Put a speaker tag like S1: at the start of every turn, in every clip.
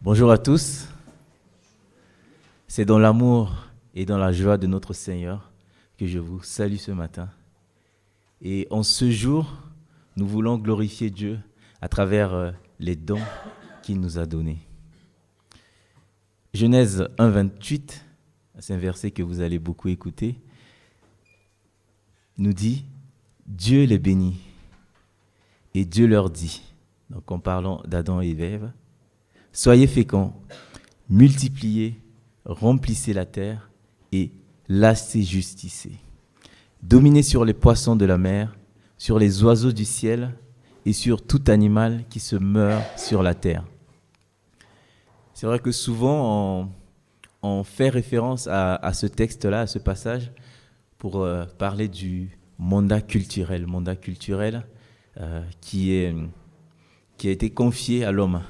S1: Bonjour à tous. C'est dans l'amour et dans la joie de notre Seigneur que je vous salue ce matin. Et en ce jour, nous voulons glorifier Dieu à travers les dons qu'il nous a donnés. Genèse 1, 28, c'est un verset que vous allez beaucoup écouter, nous dit « Dieu les bénit ». Et Dieu leur dit, donc en parlant d'Adam et d'Ève, « Soyez féconds, multipliez, remplissez la terre et l'asséjustissez. Dominez sur les poissons de la mer, sur les oiseaux du ciel et sur tout animal qui se meurt sur la terre. » C'est vrai que souvent, on fait référence à ce texte-là, à ce passage, pour parler du mandat culturel qui a été confié à l'homme.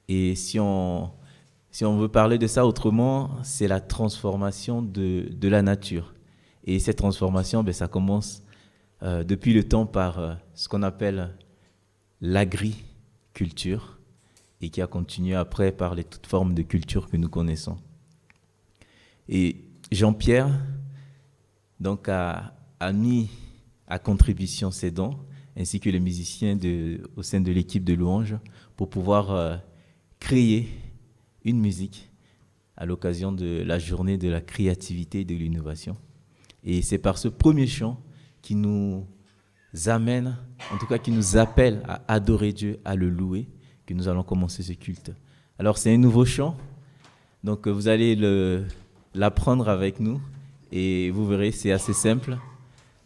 S1: Et si on veut parler de ça autrement, c'est la transformation de la nature. Et cette transformation, ça commence depuis le temps par ce qu'on appelle l'agriculture et qui a continué après par toutes formes de culture que nous connaissons. Et Jean-Pierre donc, a mis à contribution ses dons, ainsi que les musiciens au sein de l'équipe de louange, pour pouvoir créer une musique à l'occasion de la journée de la créativité et de l'innovation. Et c'est par ce premier chant qui nous amène, en tout cas qui nous appelle à adorer Dieu, à le louer, que nous allons commencer ce culte. Alors c'est un nouveau chant, donc vous allez l'apprendre avec nous et vous verrez, c'est assez simple.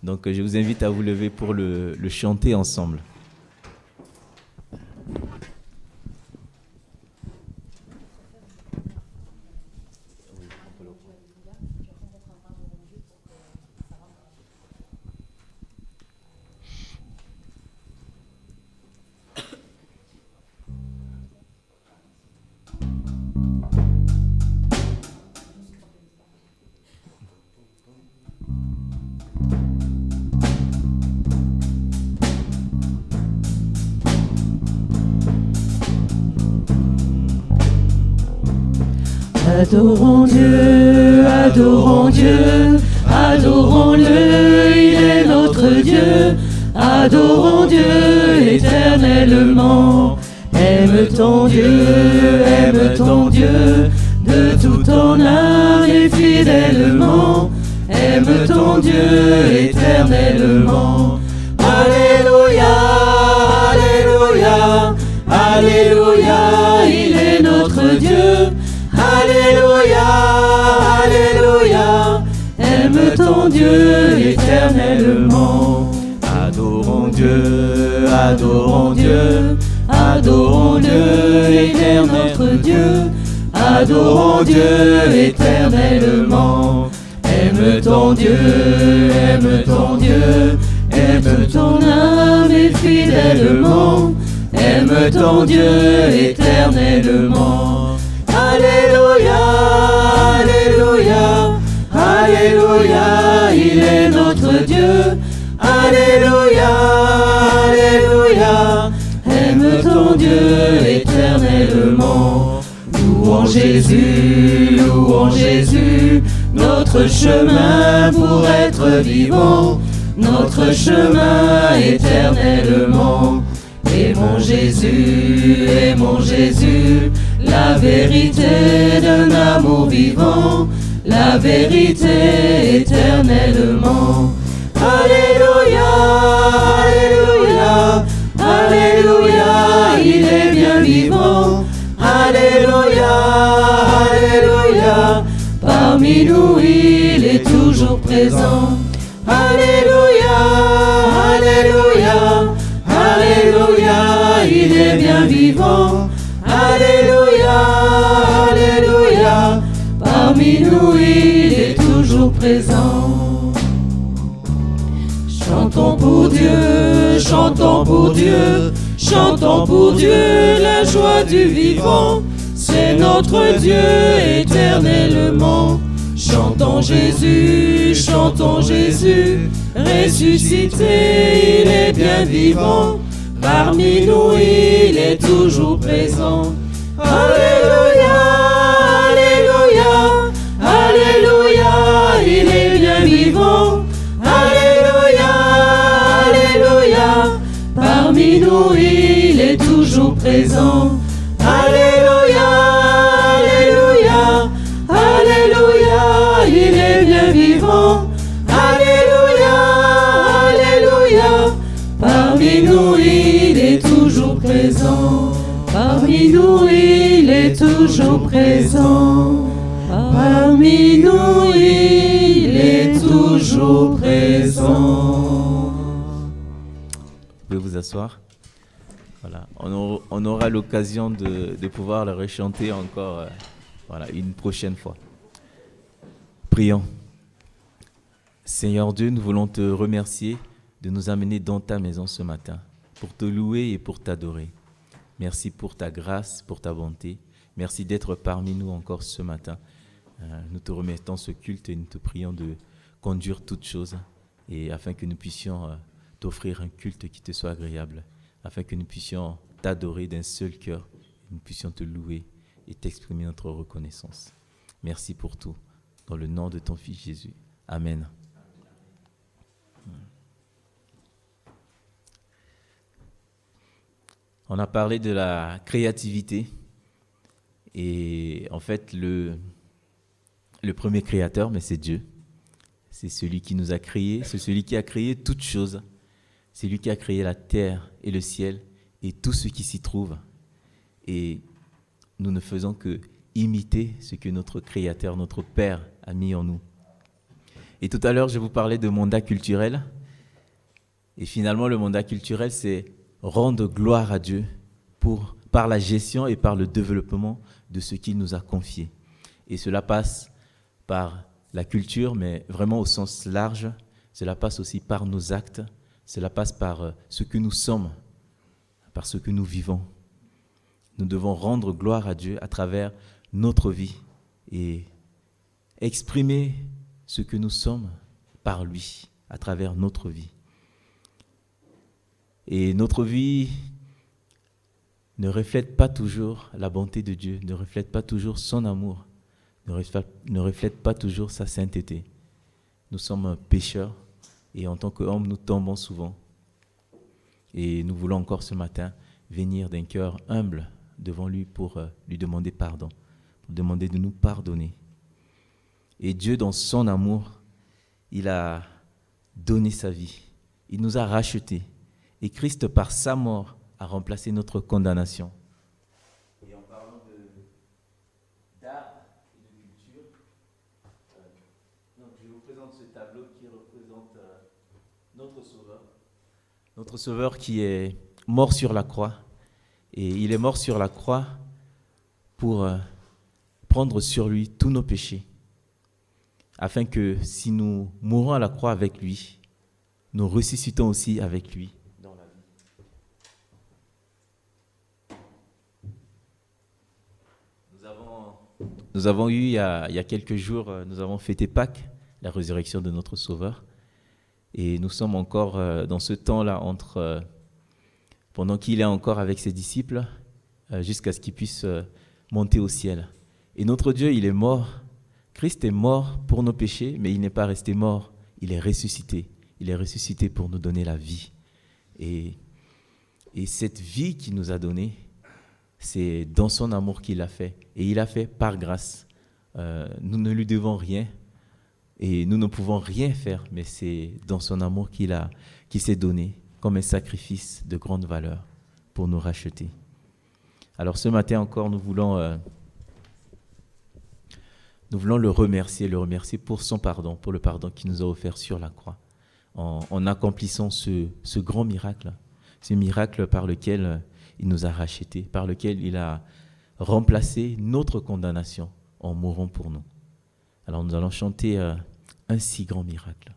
S1: Donc je vous invite à vous lever pour le chanter ensemble.
S2: Adorons Dieu, adorons Dieu, adorons-le, il est notre Dieu. Adorons Dieu éternellement. Aime ton Dieu, de toute ton âme et fidèlement. Aime ton Dieu éternellement. Alléluia, alléluia, alléluia, il est notre Dieu. Alléluia, alléluia, aime ton Dieu éternellement.
S1: Adorons Dieu, adorons
S2: Dieu, adorons-le, éternel notre Dieu. Adorons Dieu éternellement. Aime ton Dieu, aime ton Dieu, aime ton âme et fidèlement. Aime ton Dieu éternellement. Alléluia, alléluia, alléluia, il est notre Dieu. Alléluia, alléluia, aime ton Dieu éternellement. Louons Jésus, notre chemin pour être vivant, notre chemin éternellement. Aimons Jésus, la vérité d'un amour vivant, la vérité éternellement. Alléluia, alléluia, alléluia, il est bien vivant. Alléluia, alléluia, parmi nous il est toujours présent. Alléluia, alléluia, alléluia, il est bien vivant. Alléluia, alléluia, parmi nous il est toujours présent. Chantons pour Dieu, chantons pour Dieu, chantons pour Dieu la joie du vivant. C'est notre Dieu éternellement. Chantons Jésus, ressuscité, il est bien vivant. Parmi nous, il est toujours présent. Alléluia, Alléluia, Alléluia, il est bien vivant. Alléluia, Alléluia, parmi nous il est toujours présent. Alléluia, Alléluia, Alléluia, il est bien vivant. Alléluia, Alléluia, parmi nous il est toujours présent. Parmi nous il est toujours présent. Parmi nous il est toujours présent.
S1: Vous pouvez vous asseoir. Voilà. On aura l'occasion de pouvoir le rechanter encore une prochaine fois. Prions. Seigneur Dieu, nous voulons te remercier de nous amener dans ta maison ce matin pour te louer et pour t'adorer. Merci pour ta grâce, pour ta bonté. Merci d'être parmi nous encore ce matin. Nous te remettons ce culte et nous te prions de conduire toutes choses et afin que nous puissions t'offrir un culte qui te soit agréable, afin que nous puissions t'adorer d'un seul cœur, nous puissions te louer et t'exprimer notre reconnaissance. Merci pour tout. Dans le nom de ton Fils Jésus. Amen. On a parlé de la créativité et en fait le premier créateur, mais c'est Dieu. C'est celui qui nous a créés, c'est celui qui a créé toutes choses. C'est lui qui a créé la terre et le ciel et tout ce qui s'y trouve. Et nous ne faisons que imiter ce que notre créateur, notre Père a mis en nous. Et tout à l'heure, je vous parlais de mandat culturel. Et finalement, le mandat culturel, c'est rendre gloire à Dieu par la gestion et par le développement de ce qu'il nous a confié. Et cela passe par la culture, mais vraiment au sens large. Cela passe aussi par nos actes. Cela passe par ce que nous sommes, par ce que nous vivons. Nous devons rendre gloire à Dieu à travers notre vie et exprimer ce que nous sommes par lui, à travers notre vie. Et notre vie ne reflète pas toujours la bonté de Dieu, ne reflète pas toujours son amour, ne reflète pas toujours sa sainteté. Nous sommes pécheurs et en tant qu'hommes, nous tombons souvent. Et nous voulons encore ce matin venir d'un cœur humble devant lui pour lui demander pardon, pour demander de nous pardonner. Et Dieu, dans son amour, il a donné sa vie. Il nous a rachetés. Et Christ, par sa mort, a remplacé notre condamnation. Et en parlant d'art et de culture, donc je vous présente ce tableau qui représente notre Sauveur. Notre Sauveur qui est mort sur la croix. Et il est mort sur la croix pour prendre sur lui tous nos péchés. Afin que si nous mourons à la croix avec lui, nous ressuscitons aussi avec lui dans la vie. Nous avons eu, il y a quelques jours, nous avons fêté Pâques, la résurrection de notre Sauveur. Et nous sommes encore dans ce temps-là, pendant qu'il est encore avec ses disciples, jusqu'à ce qu'il puisse monter au ciel. Et notre Dieu, il est mort. Christ est mort pour nos péchés, mais il n'est pas resté mort, il est ressuscité. Il est ressuscité pour nous donner la vie. Et cette vie qu'il nous a donnée, c'est dans son amour qu'il l'a fait. Et il l'a fait par grâce. Nous ne lui devons rien et nous ne pouvons rien faire, mais c'est dans son amour qu'il s'est donné comme un sacrifice de grande valeur pour nous racheter. Alors ce matin encore, nous voulons le remercier pour son pardon, pour le pardon qu'il nous a offert sur la croix, en accomplissant ce grand miracle, ce miracle par lequel il nous a rachetés, par lequel il a remplacé notre condamnation en mourant pour nous. Alors nous allons chanter un si grand miracle.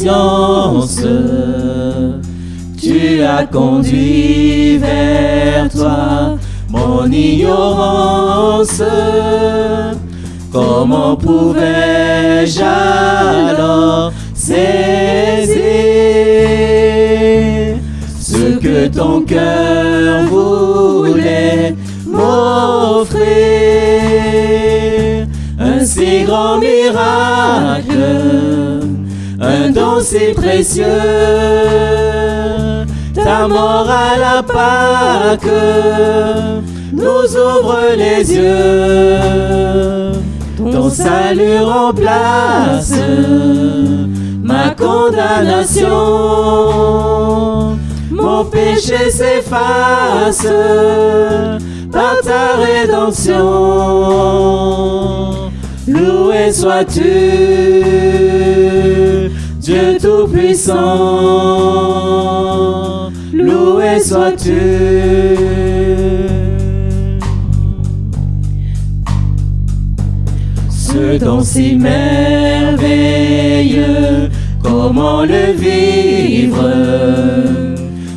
S2: patience, tu as conduit vers toi mon ignorance. Comment pouvais-je alors saisir ce que ton cœur voulait m'offrir? Un si grand miracle, un don si précieux, ta mort à la Pâque nous ouvre les yeux. Ton salut remplace ma condamnation. Mon péché s'efface par ta rédemption. Loué sois-tu, Dieu Tout-Puissant. Loué sois-tu. Ce don si merveilleux, comment le vivre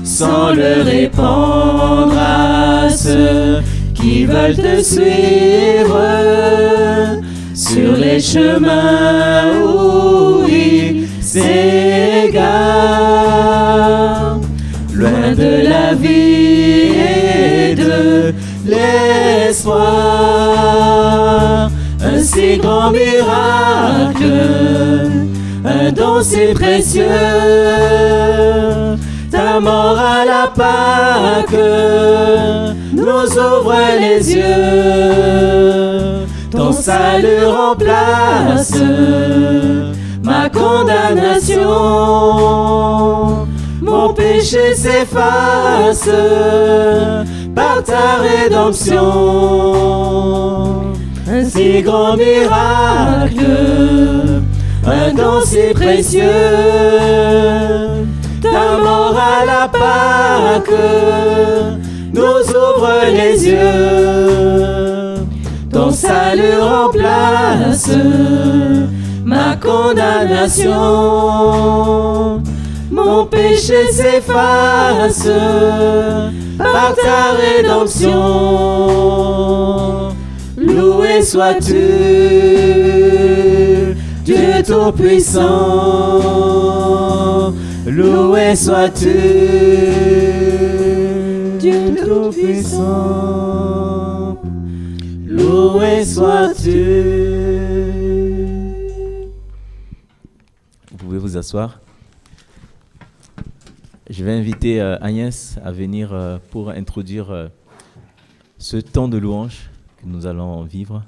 S2: sans le répandre à ceux qui veulent te suivre sur les chemins où ils s'égarent, loin de la vie et de l'espoir. Un si grand miracle, un don si précieux, ta mort à la Pâque nous ouvre les yeux. Ton salut remplace ma condamnation. Mon péché s'efface par ta rédemption. Un si grand miracle, un don si précieux, ta mort à la Pâque nous ouvre les yeux. Ton salut remplace ma condamnation. Mon péché s'efface par ta rédemption. Loué sois-tu, Dieu Tout-Puissant. Loué sois-tu, Dieu Tout-Puissant. Loué sois-tu.
S1: Vous pouvez vous asseoir. Je vais inviter Agnès à venir pour introduire ce temps de louange que nous allons vivre.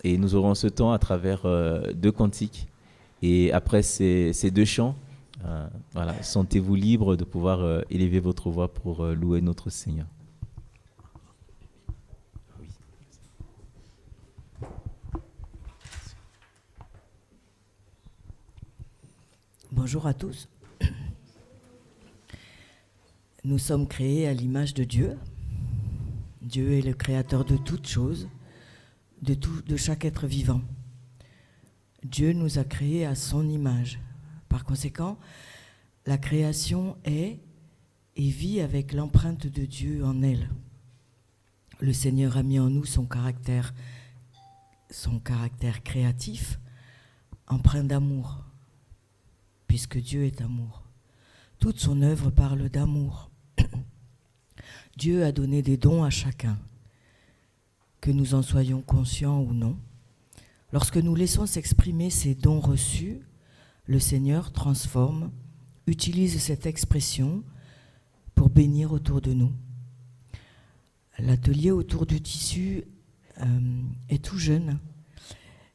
S1: Et nous aurons ce temps à travers 2 cantiques. Et après ces 2 chants, voilà, sentez-vous libre de pouvoir élever votre voix pour louer notre Seigneur.
S3: Bonjour à tous. Nous sommes créés à l'image de Dieu. Dieu est le créateur de toutes choses, de chaque être vivant. Dieu nous a créés à son image. Par conséquent, la création est et vit avec l'empreinte de Dieu en elle. Le Seigneur a mis en nous son caractère créatif, empreint d'amour, puisque Dieu est amour. Toute son œuvre parle d'amour. Dieu a donné des dons à chacun, que nous en soyons conscients ou non. Lorsque nous laissons s'exprimer ces dons reçus, le Seigneur transforme, utilise cette expression pour bénir autour de nous. L'atelier autour du tissu est tout jeune,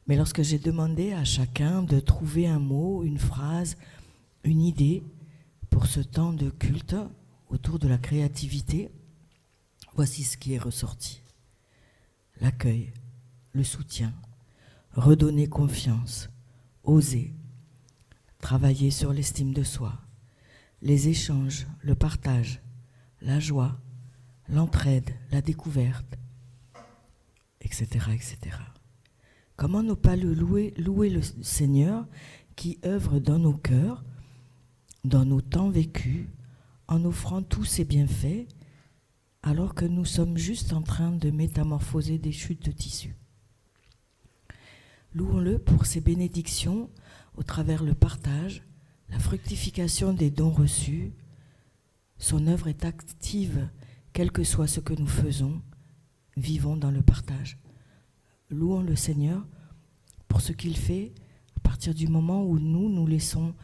S3: mais lorsque j'ai demandé à chacun de trouver un mot, une phrase, une idée pour ce temps de culte autour de la créativité, voici ce qui est ressorti. L'accueil, le soutien, redonner confiance, oser, travailler sur l'estime de soi, les échanges, le partage, la joie, l'entraide, la découverte, etc., etc. Comment ne pas louer le Seigneur qui œuvre dans nos cœurs dans nos temps vécus, en offrant tous ses bienfaits, alors que nous sommes juste en train de métamorphoser des chutes de tissu. Louons-le pour ses bénédictions au travers le partage, la fructification des dons reçus. Son œuvre est active, quel que soit ce que nous faisons, vivons dans le partage. Louons le Seigneur pour ce qu'il fait à partir du moment où nous laissons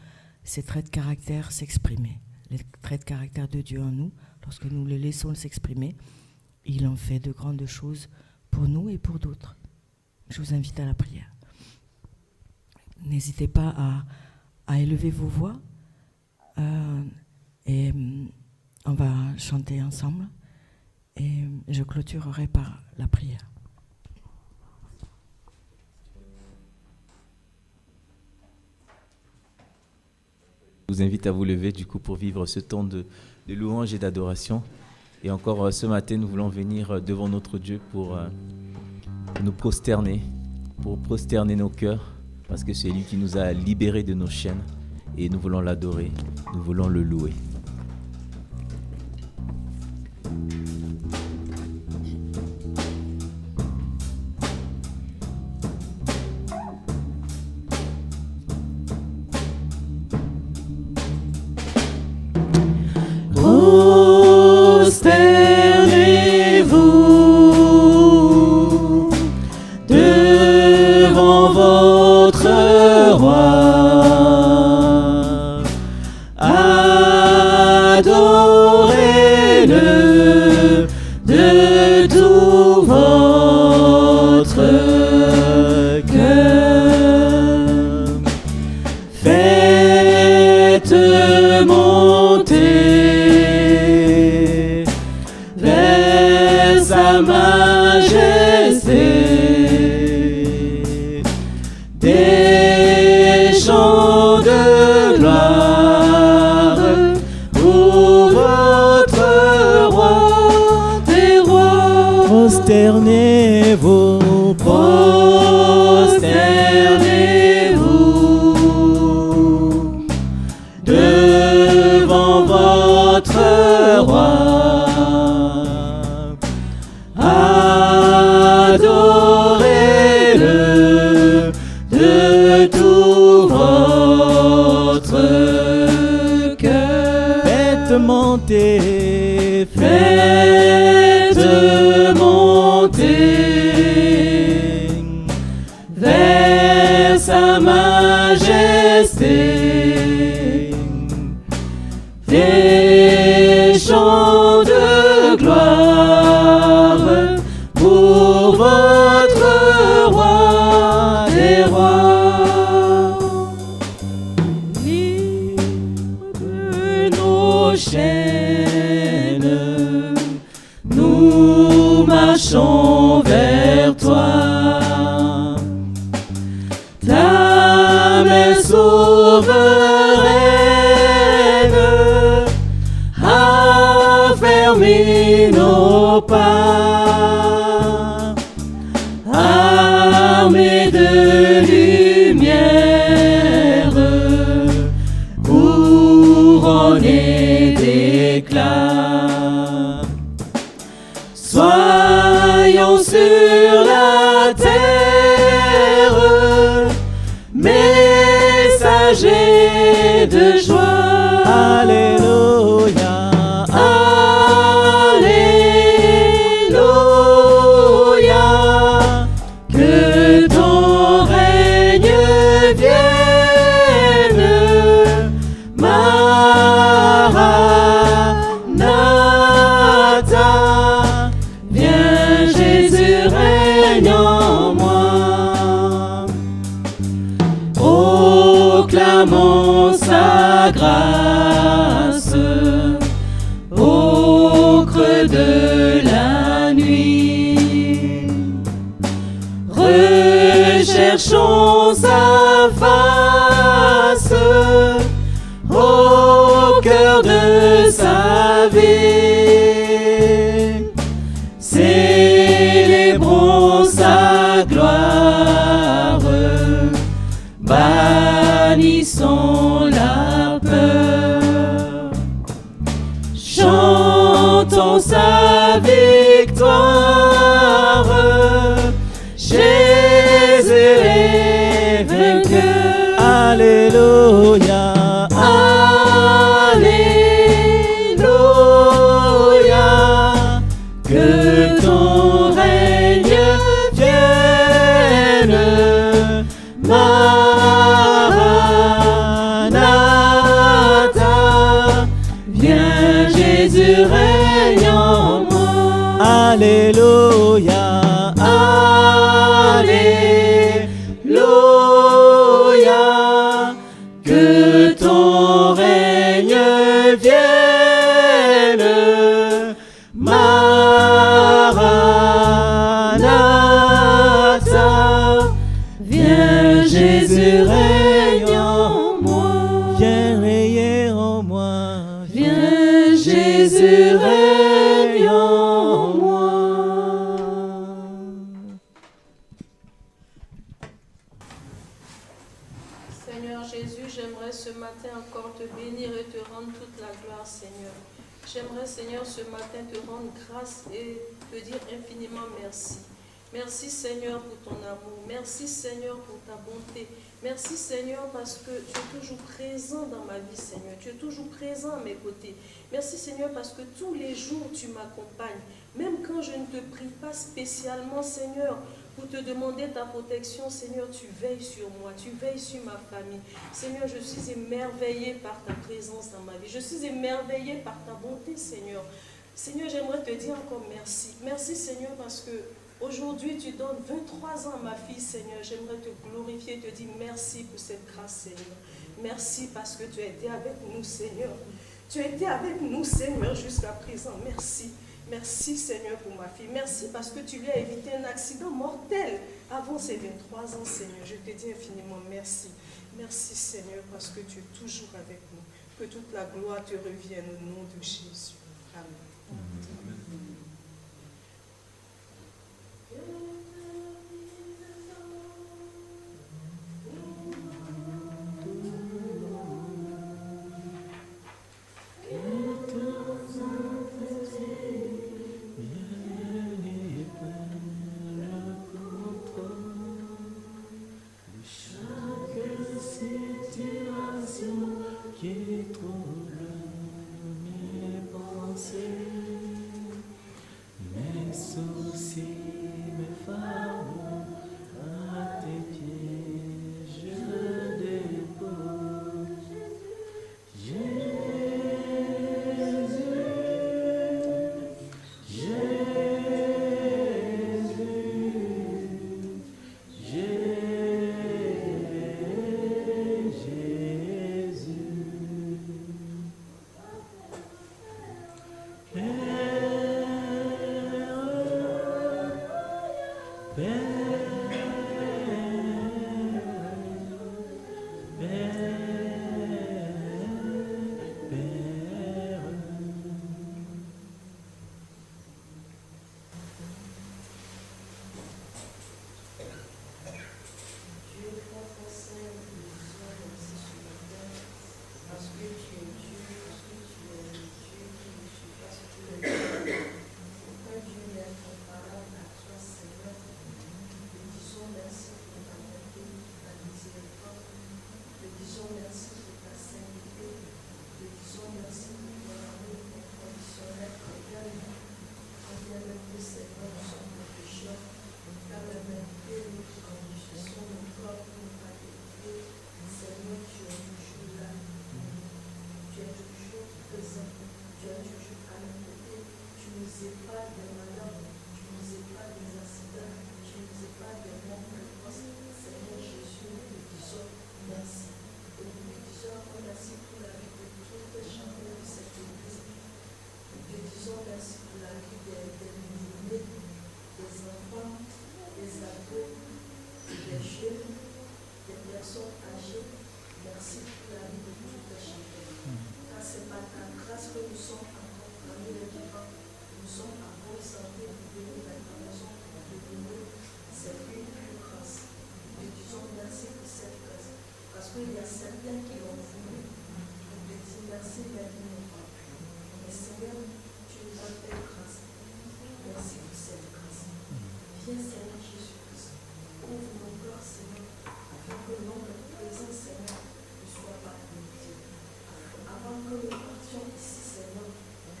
S3: ces traits de caractère s'exprimer. Les traits de caractère de Dieu en nous, lorsque nous les laissons s'exprimer, il en fait de grandes choses pour nous et pour d'autres. Je vous invite à la prière. N'hésitez pas à élever vos voix et on va chanter ensemble et je clôturerai par la prière.
S1: Je vous invite à vous lever du coup pour vivre ce temps de louange et d'adoration. Et encore ce matin, nous voulons venir devant notre Dieu pour nous prosterner, pour prosterner nos cœurs, parce que c'est lui qui nous a libérés de nos chaînes et nous voulons l'adorer, nous voulons le louer.
S2: Prosternez-vous devant votre roi, adorez-le de tout votre cœur, faites monter vers sa majesté des chants de gloire pour votre roi des rois.
S4: Prosternez-vous,
S2: Prosternez-vous devant votre roi, adorez-le de tout votre cœur.
S4: faites monter,
S2: Faites monter vers sa majesté des chants de gloire pour votre roi des rois. Libre de nos chaînes, nous marchons vers toi. Ta main souveraine a fermé nos pas, armés de lumière, couronnés d'éclat. Soyons sur la terre, messagers de joie.
S4: Alléluia,
S2: Alléluia, que ton règne vienne. Maranatha, viens Jésus, règne en moi. Proclamons sa grâce au creux de la nuit. Recherchons sa face au cœur de sa vie. Célébrons sa gloire, bannissons la peur. la victoire. Jésus est vainqueur.
S4: Alléluia.
S2: Alléluia. Que ton règne vienne. Maranatha. Viens Jésus, règne en moi.
S4: Alléluia.
S2: Alléluia. Que ton règne vienne. Maranatha. Viens Jésus, règne en moi.
S4: Viens régner en moi.
S2: Viens Jésus, règne en moi.
S5: Seigneur Jésus, j'aimerais ce matin encore te bénir et te rendre toute la gloire, Seigneur. J'aimerais, Seigneur, ce matin te rendre grâce et te dire infiniment merci. Merci, Seigneur, pour ton amour. Merci, Seigneur, pour ta bonté. Merci, Seigneur, parce que tu es toujours présent dans ma vie, Seigneur. Tu es toujours présent à mes côtés. Merci, Seigneur, parce que tous les jours, tu m'accompagnes. Même quand je ne te prie pas spécialement, Seigneur, pour te demander ta protection, Seigneur, tu veilles sur moi, tu veilles sur ma famille. Seigneur, je suis émerveillée par ta présence dans ma vie. Je suis émerveillée par ta bonté, Seigneur. Seigneur, j'aimerais te dire encore merci. Merci, Seigneur, parce que aujourd'hui, tu donnes 23 ans à ma fille, Seigneur. J'aimerais te glorifier, te dire merci pour cette grâce, Seigneur. Merci parce que tu as été avec nous, Seigneur. Tu as été avec nous, Seigneur, jusqu'à présent. Merci. Merci, Seigneur, pour ma fille. Merci parce que tu lui as évité un accident mortel avant ses 23 ans, Seigneur. Je te dis infiniment merci. Merci, Seigneur, parce que tu es toujours avec nous. Que toute la gloire te revienne au nom de Jésus. Amen.
S6: Il y a certains qui l'ont voulu, on te dit merci, mais ils n'ont pas pu. Mais Seigneur, tu nous as fait grâce. merci pour cette grâce. Viens, Seigneur Jésus-Christ, ouvre nos cœurs, Seigneur, afin que notre présence, Seigneur, ne soit pas inutile. Avant que nous partions ici, Seigneur,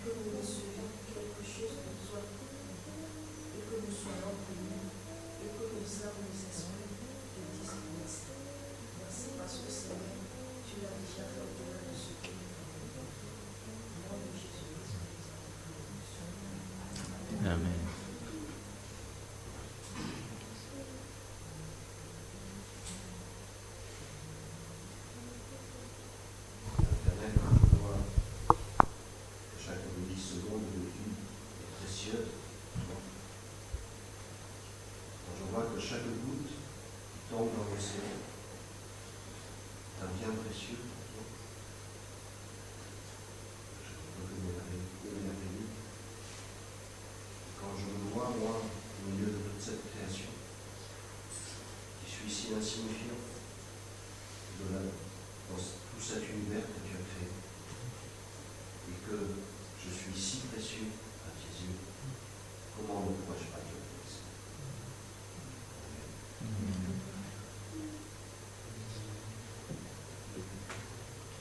S6: que nous recevions quelque chose de toi et que nous soyons bénis et que nos âmes, nos esprits te disent merci. Merci parce que, Seigneur, tu l'as déjà fait au-delà de ce que nous faisons. Au nom de Jésus-Christ.
S1: Amen.
S7: Chaque 10 secondes de vie est précieuse. Quand je vois que chaque goutte qui tombe dans l'océan est un bien précieux pour toi, je peux que m'émerveiller. Quand je me vois, moi, au milieu de toute cette création, qui suis si insignifiant, dans tout cet univers que tu as créé, et que je suis si précieux à tes yeux, comment ne pourrais-je pas te remercier?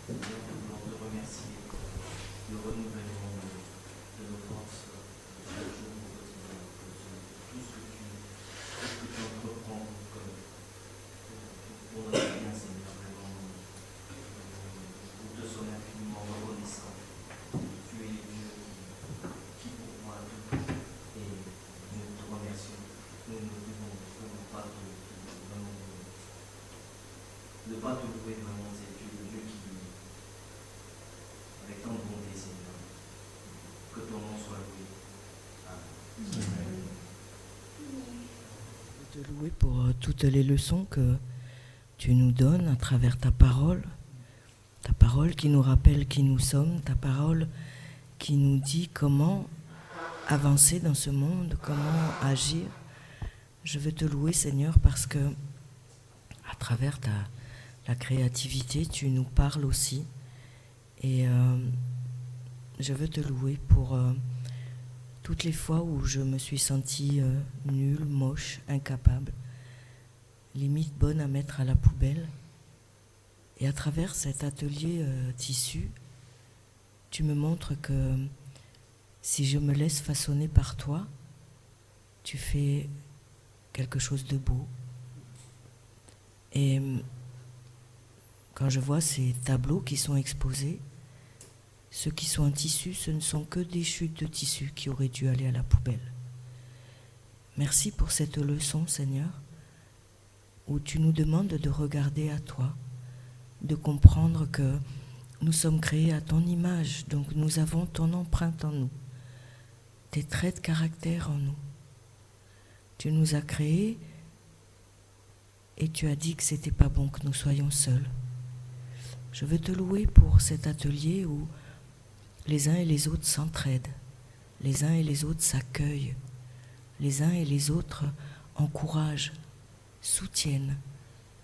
S8: On te remercie le renouvellement de nos forces chaque jour au quotidien, tout ce que tu entreprends comme pour notre bien, Seigneur, vraiment. Nous te sommes infiniment reconnaissants. Tu es Dieu qui pourvoit tout et nous te remercions. Nous ne devons vraiment pas ne pas te louer vraiment, c'est Dieu, le Dieu qui, avec tant de bonté, Seigneur, que ton nom soit loué. Amen.
S3: Je veux te louer pour toutes les leçons que tu nous donnes à travers ta parole qui nous rappelle qui nous sommes, ta parole qui nous dit comment avancer dans ce monde, comment agir. Je veux te louer, Seigneur, parce que à travers la créativité, tu nous parles aussi. Et je veux te louer pour toutes les fois où je me suis sentie nulle, moche, incapable, limite bonne à mettre à la poubelle. Et à travers cet atelier tissu, tu me montres que si je me laisse façonner par toi, tu fais quelque chose de beau. Et quand je vois ces tableaux qui sont exposés, ceux qui sont en tissu, ce ne sont que des chutes de tissu qui auraient dû aller à la poubelle. Merci pour cette leçon, Seigneur, où tu nous demandes de regarder à toi, de comprendre que nous sommes créés à ton image, donc nous avons ton empreinte en nous, tes traits de caractère en nous. Tu nous as créés et tu as dit que c'était pas bon que nous soyons seuls. Je veux te louer pour cet atelier où les uns et les autres s'entraident, les uns et les autres s'accueillent, les uns et les autres encouragent, soutiennent,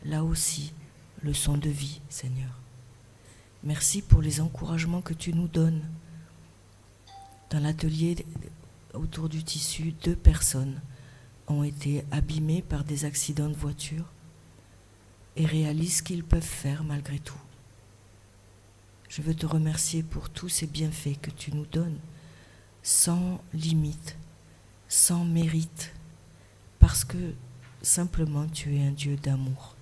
S3: là aussi, leçon de vie, Seigneur. Merci pour les encouragements que tu nous donnes. Dans l'atelier autour du tissu, 2 personnes ont été abîmées par des accidents de voiture et réalisent ce qu'ils peuvent faire malgré tout. Je veux te remercier pour tous ces bienfaits que tu nous donnes, sans limite, sans mérite, parce que simplement tu es un Dieu d'amour,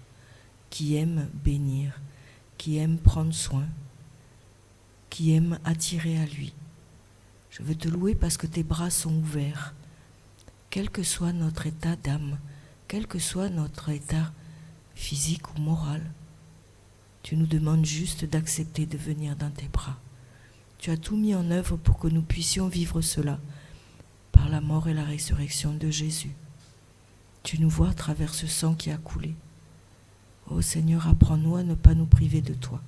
S3: qui aime bénir, qui aime prendre soin, qui aime attirer à lui. Je veux te louer parce que tes bras sont ouverts, quel que soit notre état d'âme, quel que soit notre état physique ou moral. Tu nous demandes juste d'accepter de venir dans tes bras. Tu as tout mis en œuvre pour que nous puissions vivre cela par la mort et la résurrection de Jésus. Tu nous vois à travers ce sang qui a coulé. Ô Seigneur, apprends-nous à ne pas nous priver de toi.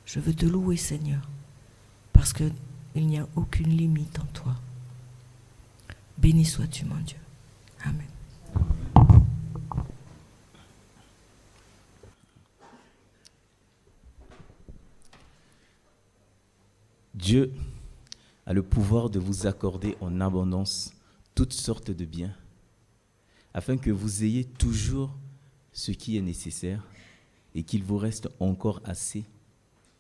S3: Je veux te louer, Seigneur, parce qu'il n'y a aucune limite en toi. Béni sois-tu, mon Dieu. Amen.
S1: Dieu a le pouvoir de vous accorder en abondance toutes sortes de biens, afin que vous ayez toujours ce qui est nécessaire et qu'il vous reste encore assez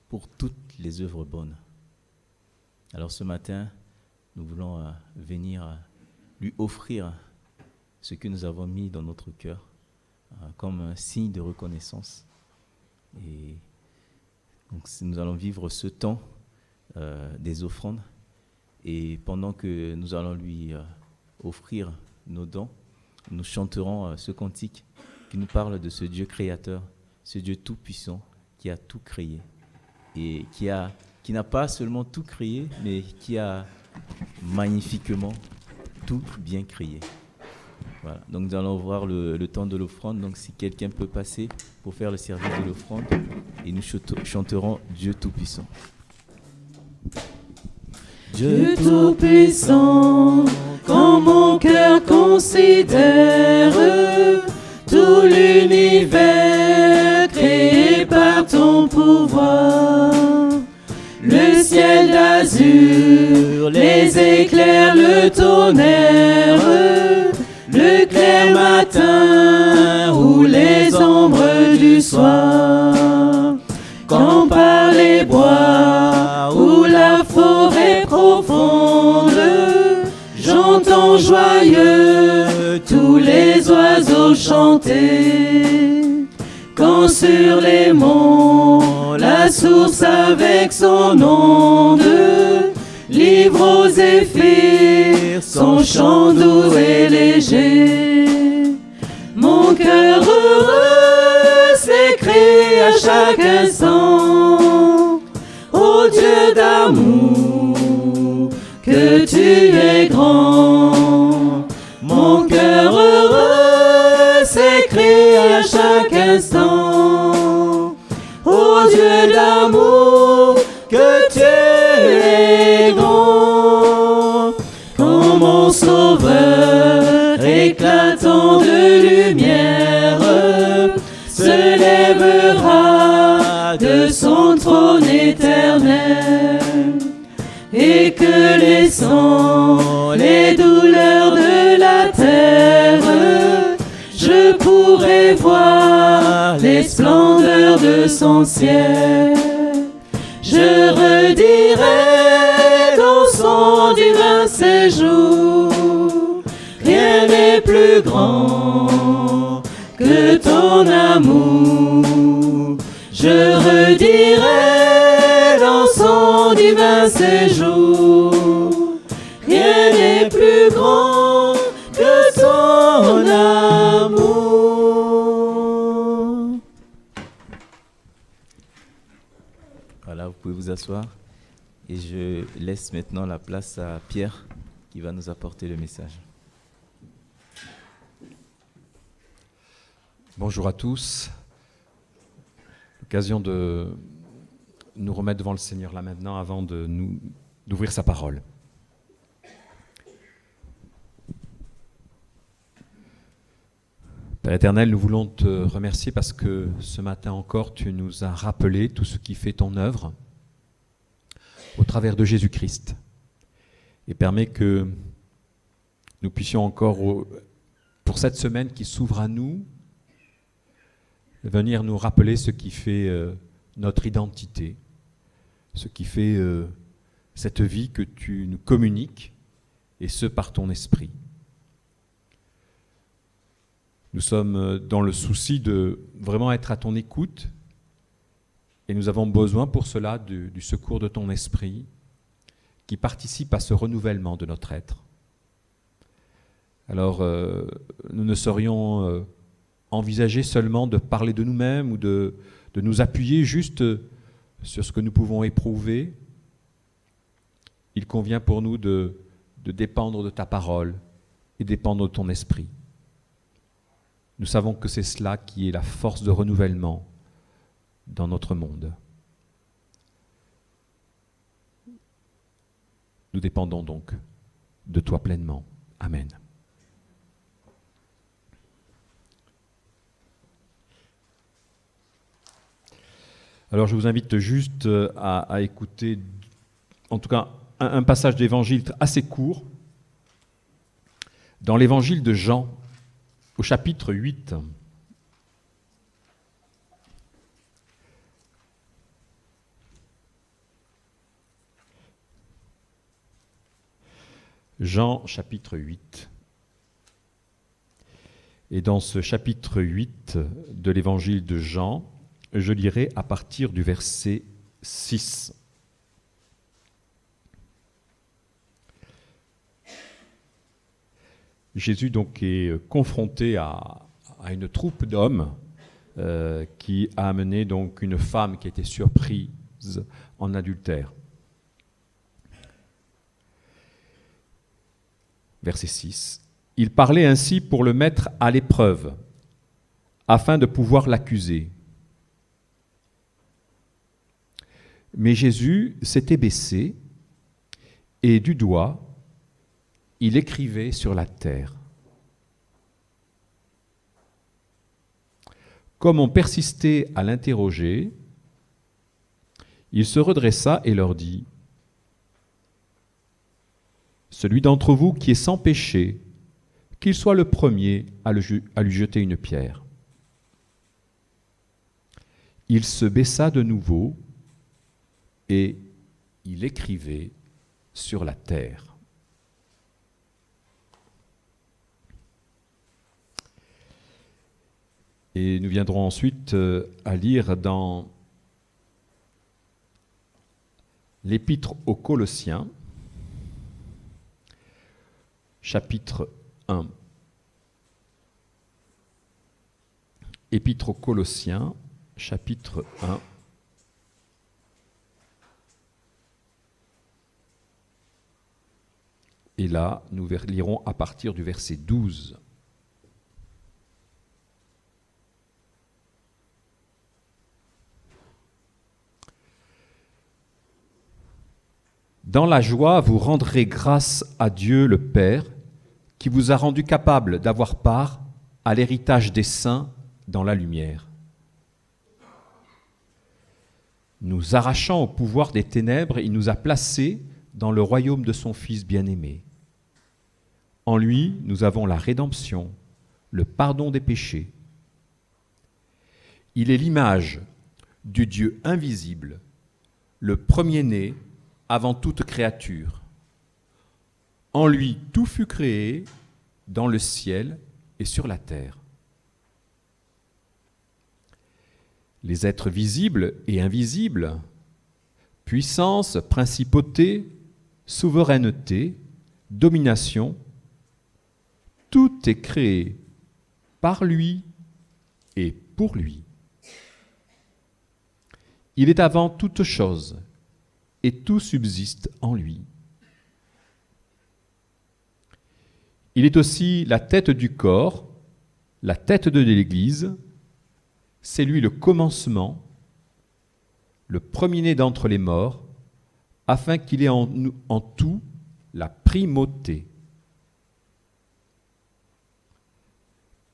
S1: pour toutes les œuvres bonnes. Alors ce matin, nous voulons venir lui offrir ce que nous avons mis dans notre cœur comme un signe de reconnaissance. Et donc nous allons vivre ce temps des offrandes, et pendant que nous allons lui offrir nos dons, nous chanterons ce cantique qui nous parle de ce Dieu créateur, ce Dieu tout-puissant qui a tout créé et qui n'a pas seulement tout créé, mais qui a magnifiquement tout bien créé. Voilà. Donc nous allons voir le temps de l'offrande. Donc si quelqu'un peut passer pour faire le service de l'offrande, et nous chanterons Dieu tout-puissant.
S2: Dieu tout-puissant, quand mon cœur considère tout l'univers créé par ton pouvoir, le ciel d'azur, les éclairs, le tonnerre, le clair matin ou les ombres du soir, quand par les bois ou la forêt profonde, j'entends joyeux tous les oiseaux chanter. Quand sur les monts, la source avec son onde livre aux zéphyrs son chant doux et léger. Mon cœur heureux s'écrie à chaque instant: ô Dieu d'amour, que tu es grand. Mon cœur heureux s'écrie à chaque instant: ô Dieu d'amour, que tu es grand. Quand mon Sauveur, éclatant de lumière, se lèvera de son trône éternel, et que les sangs, les douleurs de la terre, je pourrai voir les splendeurs de son ciel. Je redirai dans son divin séjour: rien n'est plus grand que ton amour. Je redirai dans son divin séjour: rien n'est plus grand que ton amour.
S1: Voilà, vous pouvez vous asseoir. Et je laisse maintenant la place à Pierre qui va nous apporter le message.
S9: Bonjour à tous. L'occasion de nous remettre devant le Seigneur là maintenant avant d'ouvrir sa parole. Père éternel, nous voulons te remercier parce que ce matin encore, tu nous as rappelé tout ce qui fait ton œuvre au travers de Jésus-Christ, et permet que nous puissions encore, pour cette semaine qui s'ouvre à nous, venir nous rappeler ce qui fait notre identité, ce qui fait cette vie que tu nous communiques, et ce par ton esprit. Nous sommes dans le souci de vraiment être à ton écoute, et nous avons besoin pour cela du secours de ton esprit qui participe à ce renouvellement de notre être. Alors, nous ne saurions envisager seulement de parler de nous-mêmes ou de nous appuyer juste sur ce que nous pouvons éprouver. Il convient pour nous de dépendre de ta parole et dépendre de ton esprit. Nous savons que c'est cela qui est la force de renouvellement dans notre monde. Nous dépendons donc de toi pleinement. Amen. Alors je vous invite juste à écouter, en tout cas un passage d'évangile assez court, dans l'évangile de Jean, au chapitre 8. Jean, chapitre 8. Et dans ce chapitre 8 de l'évangile de Jean, je lirai à partir du verset 6. Jésus donc est confronté à une troupe d'hommes qui a amené donc une femme qui a été surprise en adultère. Verset 6. Il parlait ainsi pour le mettre à l'épreuve, afin de pouvoir l'accuser. Mais Jésus s'était baissé et du doigt, il écrivait sur la terre. Comme on persistait à l'interroger, il se redressa et leur dit : celui d'entre vous qui est sans péché, qu'il soit le premier à lui jeter une pierre. Il se baissa de nouveau et il écrivait sur la terre. Et nous viendrons ensuite à lire dans l'Épître aux Colossiens, chapitre 1. Épître aux Colossiens, chapitre 1. Et là, nous lirons à partir du verset 12. Dans la joie, vous rendrez grâce à Dieu le Père, qui vous a rendu capable d'avoir part à l'héritage des saints dans la lumière. Nous arrachant au pouvoir des ténèbres, il nous a placés dans le royaume de son Fils bien-aimé. En lui, nous avons la rédemption, le pardon des péchés. Il est l'image du Dieu invisible, le premier-né avant toute créature. En lui, tout fut créé dans le ciel et sur la terre. Les êtres visibles et invisibles, puissance, principauté, souveraineté, domination, tout est créé par lui et pour lui. Il est avant toute chose et tout subsiste en lui. Il est aussi la tête du corps, la tête de l'Église. C'est lui le commencement, le premier-né d'entre les morts, afin qu'il ait en tout la primauté.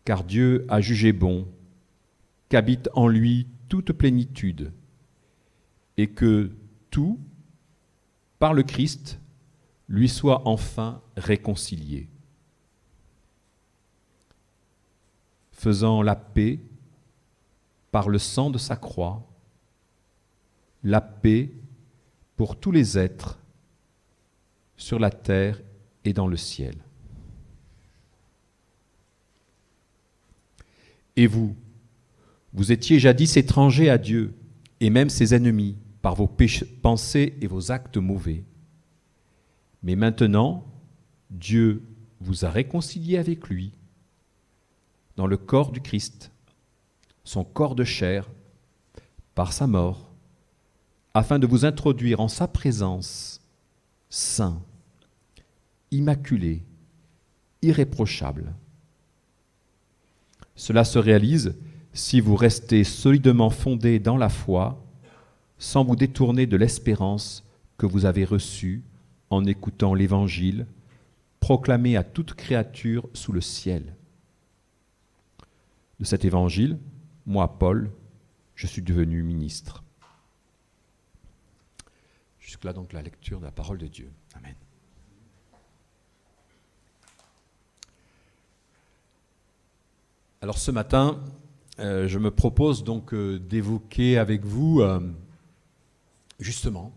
S9: Car Dieu a jugé bon qu'habite en lui toute plénitude, et que tout, par le Christ, lui soit enfin réconcilié, faisant la paix par le sang de sa croix, la paix pour tous les êtres sur la terre et dans le ciel. Et vous, vous étiez jadis étrangers à Dieu et même ses ennemis par vos pensées et vos actes mauvais. Mais maintenant, Dieu vous a réconciliés avec lui dans le corps du Christ, son corps de chair, par sa mort, afin de vous introduire en sa présence, saint, immaculé, irréprochable. Cela se réalise si vous restez solidement fondés dans la foi, sans vous détourner de l'espérance que vous avez reçue en écoutant l'Évangile proclamé à toute créature sous le ciel. De cet Évangile, moi, Paul, je suis devenu ministre. Jusque-là, donc, la lecture de la parole de Dieu. Amen. Alors, ce matin, je me propose donc d'évoquer avec vous, justement,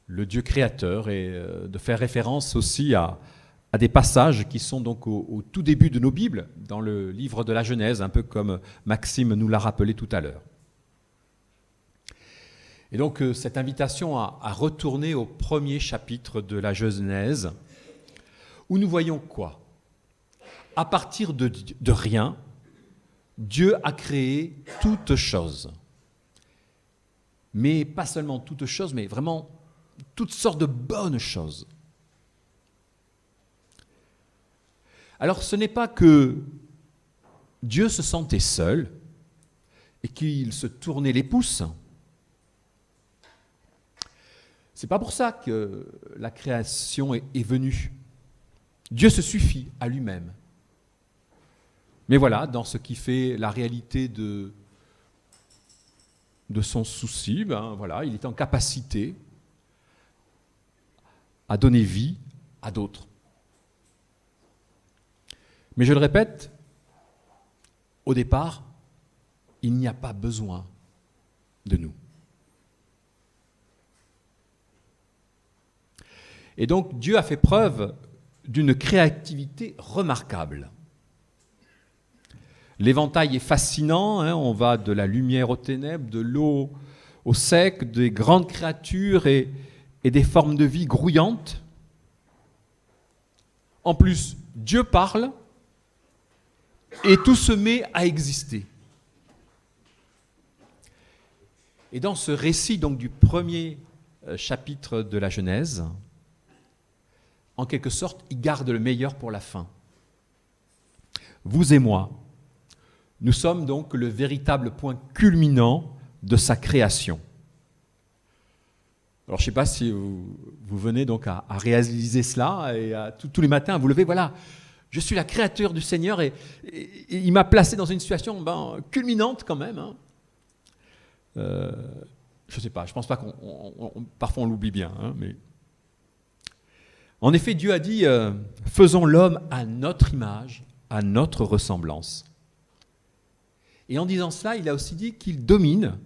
S9: le Dieu créateur et de faire référence aussi à des passages qui sont donc au tout début de nos Bibles, dans le livre de la Genèse, un peu comme Maxime nous l'a rappelé tout à l'heure. Et donc cette invitation à retourner au premier chapitre de la Genèse, où nous voyons quoi ? À partir de rien, Dieu a créé toutes choses. Mais pas seulement toutes choses, mais vraiment toutes sortes de bonnes choses. Alors ce n'est pas que Dieu se sentait seul et qu'il se tournait les pouces. C'est pas pour ça que la création est venue. Dieu se suffit à lui-même. Mais voilà, dans ce qui fait la réalité de son souci, voilà, il est en capacité à donner vie à d'autres. Mais je le répète, au départ, il n'y a pas besoin de nous. Et donc, Dieu a fait preuve d'une créativité remarquable. L'éventail est fascinant, on va de la lumière aux ténèbres, de l'eau au sec, des grandes créatures et des formes de vie grouillantes. En plus, Dieu parle et tout se met à exister. Et dans ce récit donc, du premier chapitre de la Genèse, en quelque sorte, il garde le meilleur pour la fin. Vous et moi, nous sommes donc le véritable point culminant de sa création. Alors je ne sais pas si vous venez donc à réaliser cela et tous les matins à vous lever, voilà, je suis la créature du Seigneur et il m'a placé dans une situation culminante quand même. Je ne sais pas, je ne pense pas parfois on l'oublie bien, mais... En effet, Dieu a dit « Faisons l'homme à notre image, à notre ressemblance ». Et en disant cela, il a aussi dit qu'il domine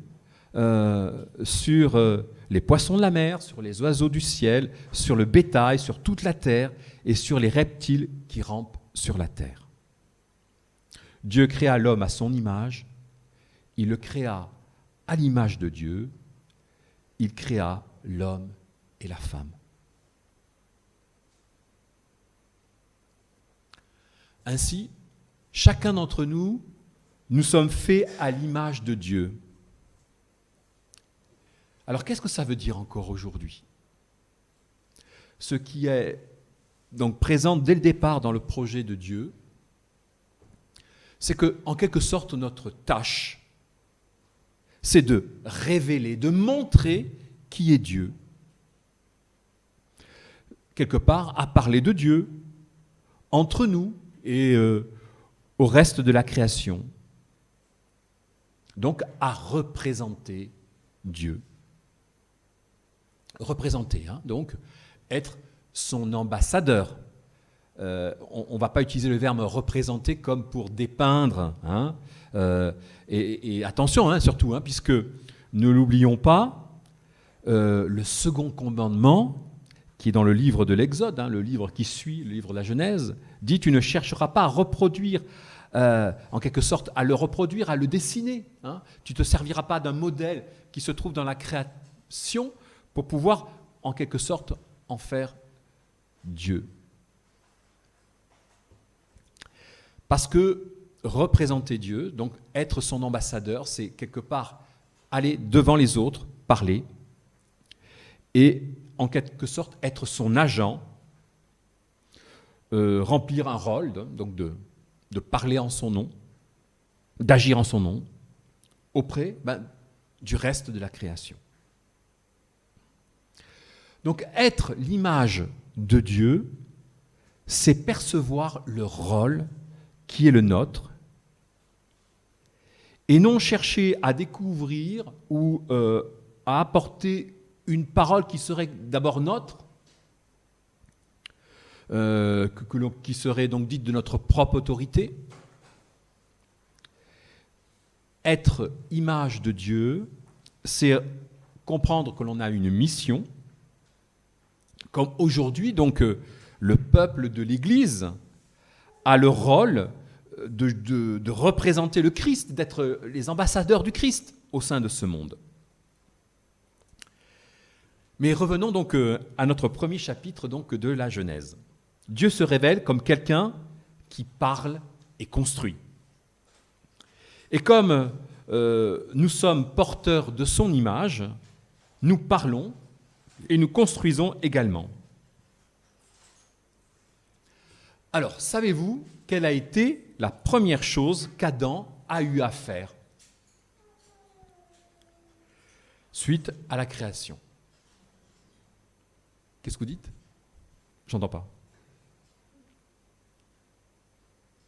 S9: sur les poissons de la mer, sur les oiseaux du ciel, sur le bétail, sur toute la terre et sur les reptiles qui rampent sur la terre. Dieu créa l'homme à son image, il le créa à l'image de Dieu, il créa l'homme et la femme. Ainsi, chacun d'entre nous, nous sommes faits à l'image de Dieu. Alors, qu'est-ce que ça veut dire encore aujourd'hui ? Ce qui est donc présent dès le départ dans le projet de Dieu, c'est que, en quelque sorte, notre tâche, c'est de révéler, de montrer qui est Dieu. Quelque part, à parler de Dieu, entre nous, et au reste de la création. Donc, à représenter Dieu. Représenter, donc, être son ambassadeur. On ne va pas utiliser le verbe représenter comme pour dépeindre. Et attention, surtout, puisque, ne l'oublions pas, le second commandement, qui est dans le livre de l'Exode, le livre qui suit, le livre de la Genèse, dit « Tu ne chercheras pas à reproduire, en quelque sorte, à le reproduire, à le dessiner. Tu ne te serviras pas d'un modèle qui se trouve dans la création pour pouvoir, en quelque sorte, en faire Dieu. » Parce que représenter Dieu, donc être son ambassadeur, c'est quelque part aller devant les autres, parler, et en quelque sorte être son agent, remplir un rôle, donc de parler en son nom, d'agir en son nom, auprès du reste de la création. Donc être l'image de Dieu, c'est percevoir le rôle qui est le nôtre, et non chercher à découvrir ou à apporter une parole qui serait d'abord nôtre, qui serait donc dite de notre propre autorité. Être image de Dieu, c'est comprendre que l'on a une mission, comme aujourd'hui, donc, le peuple de l'Église a le rôle de représenter le Christ, d'être les ambassadeurs du Christ au sein de ce monde. Mais revenons donc à notre premier chapitre donc, de la Genèse. Dieu se révèle comme quelqu'un qui parle et construit. Et comme nous sommes porteurs de son image, nous parlons et nous construisons également. Alors, savez-vous quelle a été la première chose qu'Adam a eu à faire suite à la création? Qu'est-ce que vous dites? J'entends pas.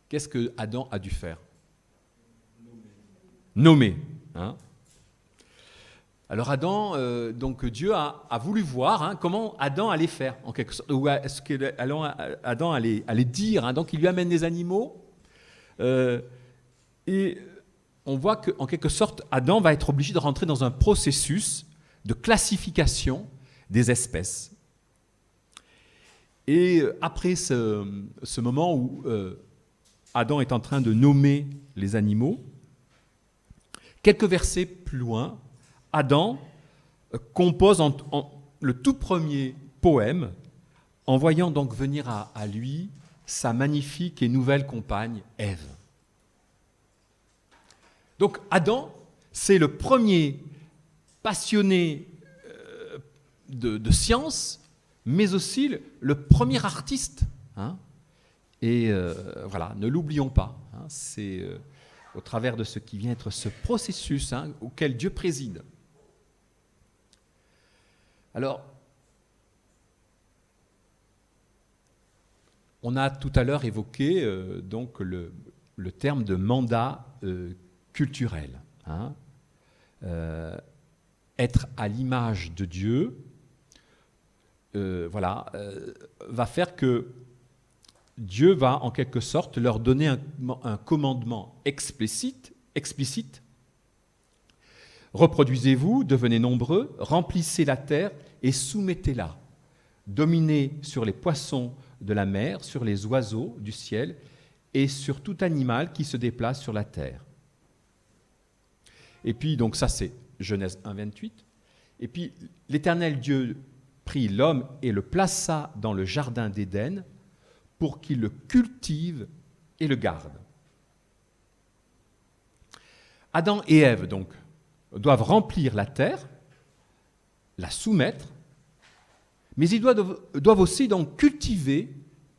S9: Qu'est-ce que Adam a dû faire? Nommer. Hein? Alors Adam, donc Dieu a voulu voir comment Adam allait faire, en quelque sorte, ou est-ce que Adam allait dire. Hein, donc il lui amène des animaux, et on voit qu'en quelque sorte, Adam va être obligé de rentrer dans un processus de classification des espèces. Et après ce moment où Adam est en train de nommer les animaux, quelques versets plus loin, Adam compose le tout premier poème en voyant donc venir à lui sa magnifique et nouvelle compagne, Ève. Donc Adam, c'est le premier passionné de science, mais aussi le premier artiste. Hein. Et voilà, ne l'oublions pas. Hein, c'est au travers de ce qui vient être ce processus auquel Dieu préside. Alors, on a tout à l'heure évoqué donc le terme de mandat culturel. Hein. Être à l'image de Dieu, va faire que Dieu va en quelque sorte leur donner un commandement explicite. Reproduisez-vous, devenez nombreux, remplissez la terre et soumettez-la. Dominez sur les poissons de la mer, sur les oiseaux du ciel et sur tout animal qui se déplace sur la terre. Et puis, donc ça c'est Genèse 1, 28. Et puis, l'Éternel Dieu prit l'homme et le plaça dans le jardin d'Éden pour qu'il le cultive et le garde. Adam et Ève, donc, doivent remplir la terre, la soumettre, mais ils doivent aussi donc cultiver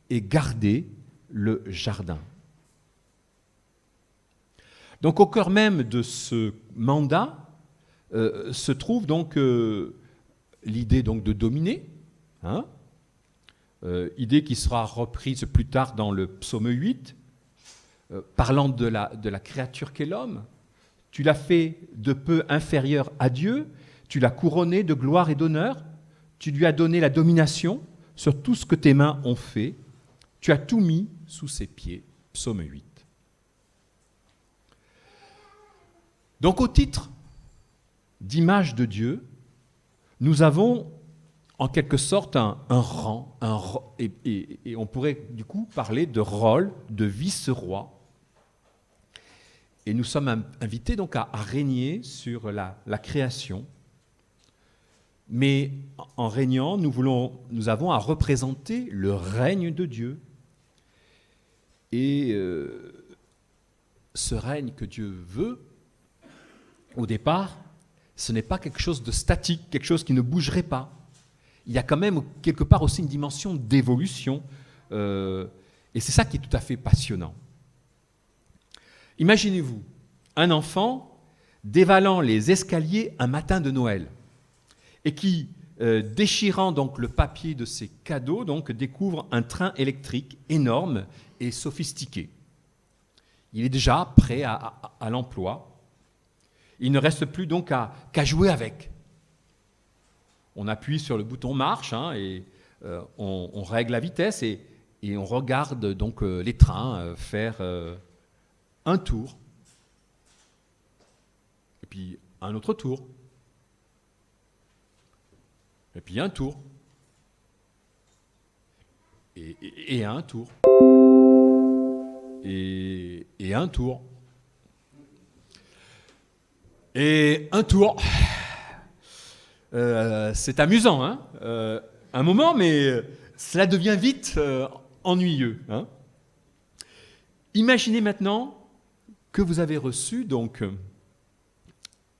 S9: et garder le jardin. Donc au cœur même de ce mandat se trouve donc l'idée donc de dominer, hein, idée qui sera reprise plus tard dans le psaume 8, parlant de la créature qu'est l'homme. Tu l'as fait de peu inférieur à Dieu, tu l'as couronné de gloire et d'honneur, tu lui as donné la domination sur tout ce que tes mains ont fait, tu as tout mis sous ses pieds. Psaume 8. Donc au titre d'image de Dieu, nous avons en quelque sorte un rang, et on pourrait du coup parler de rôle de vice-roi. Et nous sommes invités donc à régner sur la création. Mais en régnant, nous avons à représenter le règne de Dieu. Et ce règne que Dieu veut, au départ, ce n'est pas quelque chose de statique, quelque chose qui ne bougerait pas. Il y a quand même quelque part aussi une dimension d'évolution. Et c'est ça qui est tout à fait passionnant. Imaginez-vous un enfant dévalant les escaliers un matin de Noël et qui, déchirant donc le papier de ses cadeaux, donc, découvre un train électrique énorme et sophistiqué. Il est déjà prêt à l'emploi. Il ne reste plus donc qu'à jouer avec. on appuie sur le bouton marche et on règle la vitesse et on regarde donc les trains faire un tour, et puis un autre tour, et puis un tour, et un tour, et un tour, et un tour. C'est amusant, un moment, mais cela devient vite ennuyeux. Imaginez maintenant que vous avez reçu donc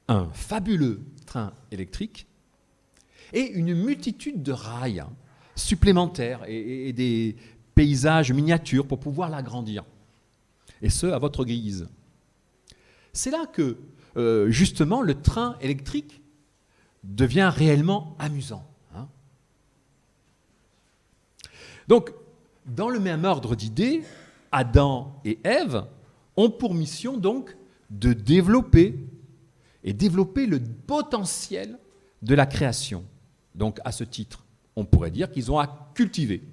S9: un fabuleux train électrique et une multitude de rails supplémentaires et des paysages miniatures pour pouvoir l'agrandir. Et ce, à votre guise. C'est là que, justement, le train électrique devient réellement amusant. Donc, dans le même ordre d'idées, Adam et Ève ont pour mission donc de développer le potentiel de la création. Donc, à ce titre, on pourrait dire qu'ils ont à cultiver.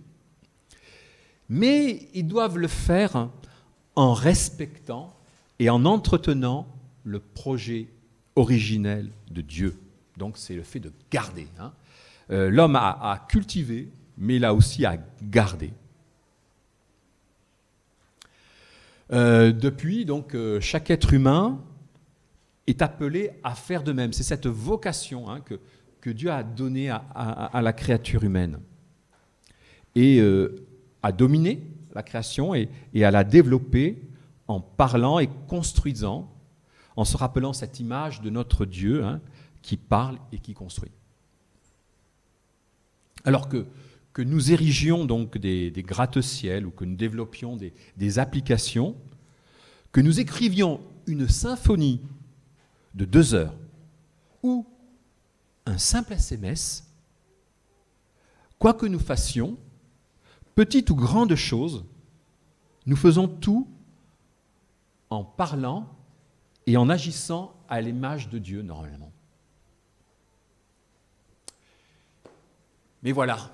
S9: Mais ils doivent le faire en respectant et en entretenant le projet originel de Dieu. Donc, c'est le fait de garder. L'homme a à cultiver, mais il a aussi à garder. Depuis, donc, chaque être humain est appelé à faire de même. C'est cette vocation que Dieu a donnée à la créature humaine. Et à dominer la création et à la développer en parlant et construisant, en se rappelant cette image de notre Dieu qui parle et qui construit. Alors que nous érigions donc des gratte-ciel ou que nous développions des applications, que nous écrivions une symphonie de 2 heures ou un simple SMS, quoi que nous fassions, petite ou grande chose, nous faisons tout en parlant et en agissant à l'image de Dieu normalement. Mais voilà,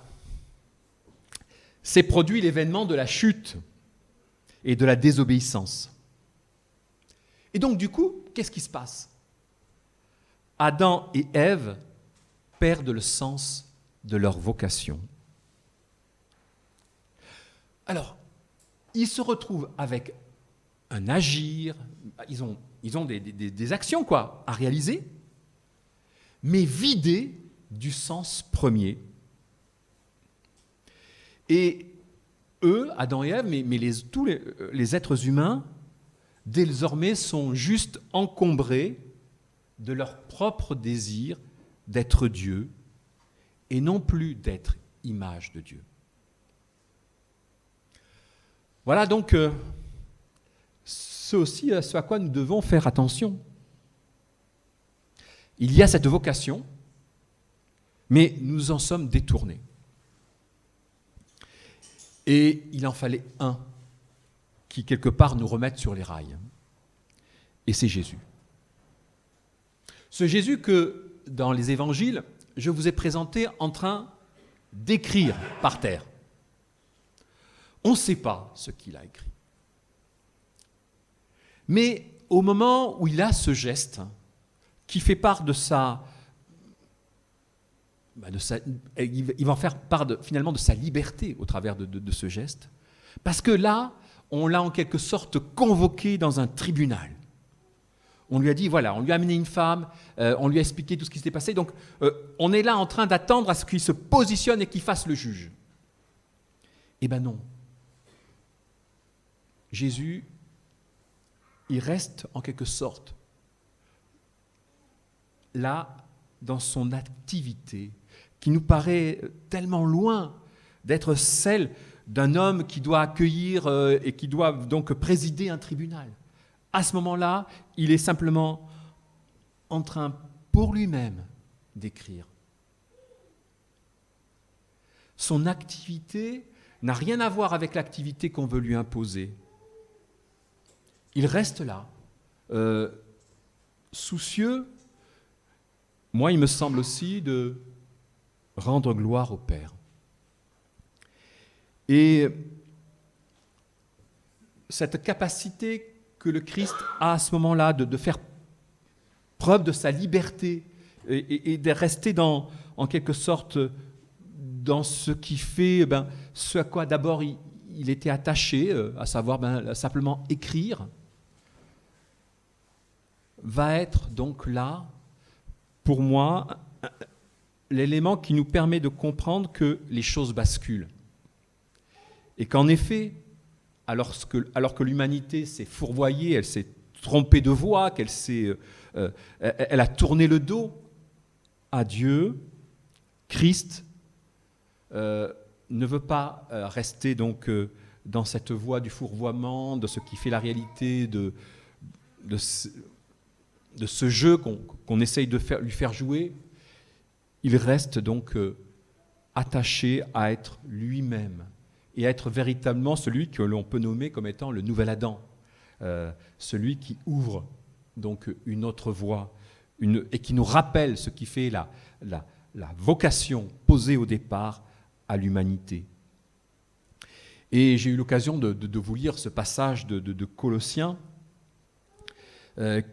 S9: s'est produit l'événement de la chute et de la désobéissance. Et donc du coup, qu'est-ce qui se passe ? Adam et Ève perdent le sens de leur vocation. Alors, ils se retrouvent avec un agir, ils ont des actions à réaliser, mais vidés du sens premier. Et eux, Adam et Ève, mais tous les êtres humains, désormais sont juste encombrés de leur propre désir d'être Dieu et non plus d'être image de Dieu. Voilà donc ce aussi ce à quoi nous devons faire attention. Il y a cette vocation, mais nous en sommes détournés. Et il en fallait un qui, quelque part, nous remette sur les rails. Et c'est Jésus. Ce Jésus que, dans les évangiles, je vous ai présenté en train d'écrire par terre. On ne sait pas ce qu'il a écrit. Mais au moment où il a ce geste, qui fait part de il va en faire part finalement de sa liberté au travers de ce geste, parce que là, on l'a en quelque sorte convoqué dans un tribunal. On lui a dit, voilà, on lui a amené une femme, on lui a expliqué tout ce qui s'était passé, donc on est là en train d'attendre à ce qu'il se positionne et qu'il fasse le juge. Eh bien non. Jésus, il reste en quelque sorte là dans son activité, qui nous paraît tellement loin d'être celle d'un homme qui doit accueillir et qui doit donc présider un tribunal. À ce moment-là, il est simplement en train, pour lui-même, d'écrire. Son activité n'a rien à voir avec l'activité qu'on veut lui imposer. Il reste là, soucieux, moi il me semble aussi, de rendre gloire au Père. Et cette capacité que le Christ a à ce moment-là de faire preuve de sa liberté et de rester en quelque sorte dans ce qui fait ce à quoi d'abord il était attaché, à savoir simplement écrire, va être donc là, pour moi, l'élément qui nous permet de comprendre que les choses basculent. Et qu'en effet, alors que l'humanité s'est fourvoyée, elle s'est trompée de voie, elle a tourné le dos à Dieu, Christ ne veut pas rester donc dans cette voie du fourvoiement, de ce qui fait la réalité de ce jeu qu'on essaye de lui faire jouer. Il reste donc attaché à être lui-même et à être véritablement celui que l'on peut nommer comme étant le nouvel Adam, celui qui ouvre donc une autre voie et qui nous rappelle ce qui fait la vocation posée au départ à l'humanité. Et j'ai eu l'occasion de vous lire ce passage de Colossiens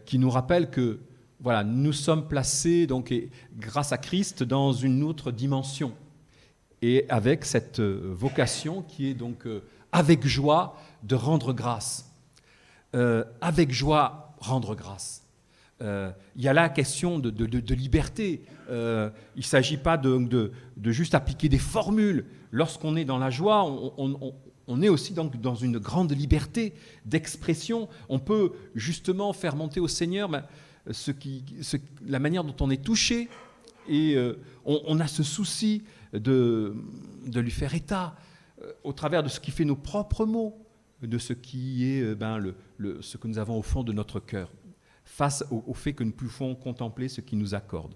S9: qui nous rappelle que voilà, nous sommes placés donc, grâce à Christ dans une autre dimension et avec cette vocation qui est donc avec joie de rendre grâce. Avec joie rendre grâce. Il y a là la question de liberté. Il ne s'agit pas de juste appliquer des formules. Lorsqu'on est dans la joie, on est aussi donc dans une grande liberté d'expression. On peut justement faire monter au Seigneur la manière dont on est touché. Et on a ce souci de lui faire état au travers de ce qui fait nos propres mots, de ce qui est ce que nous avons au fond de notre cœur, face au fait que nous pouvons contempler ce qu'il nous accorde.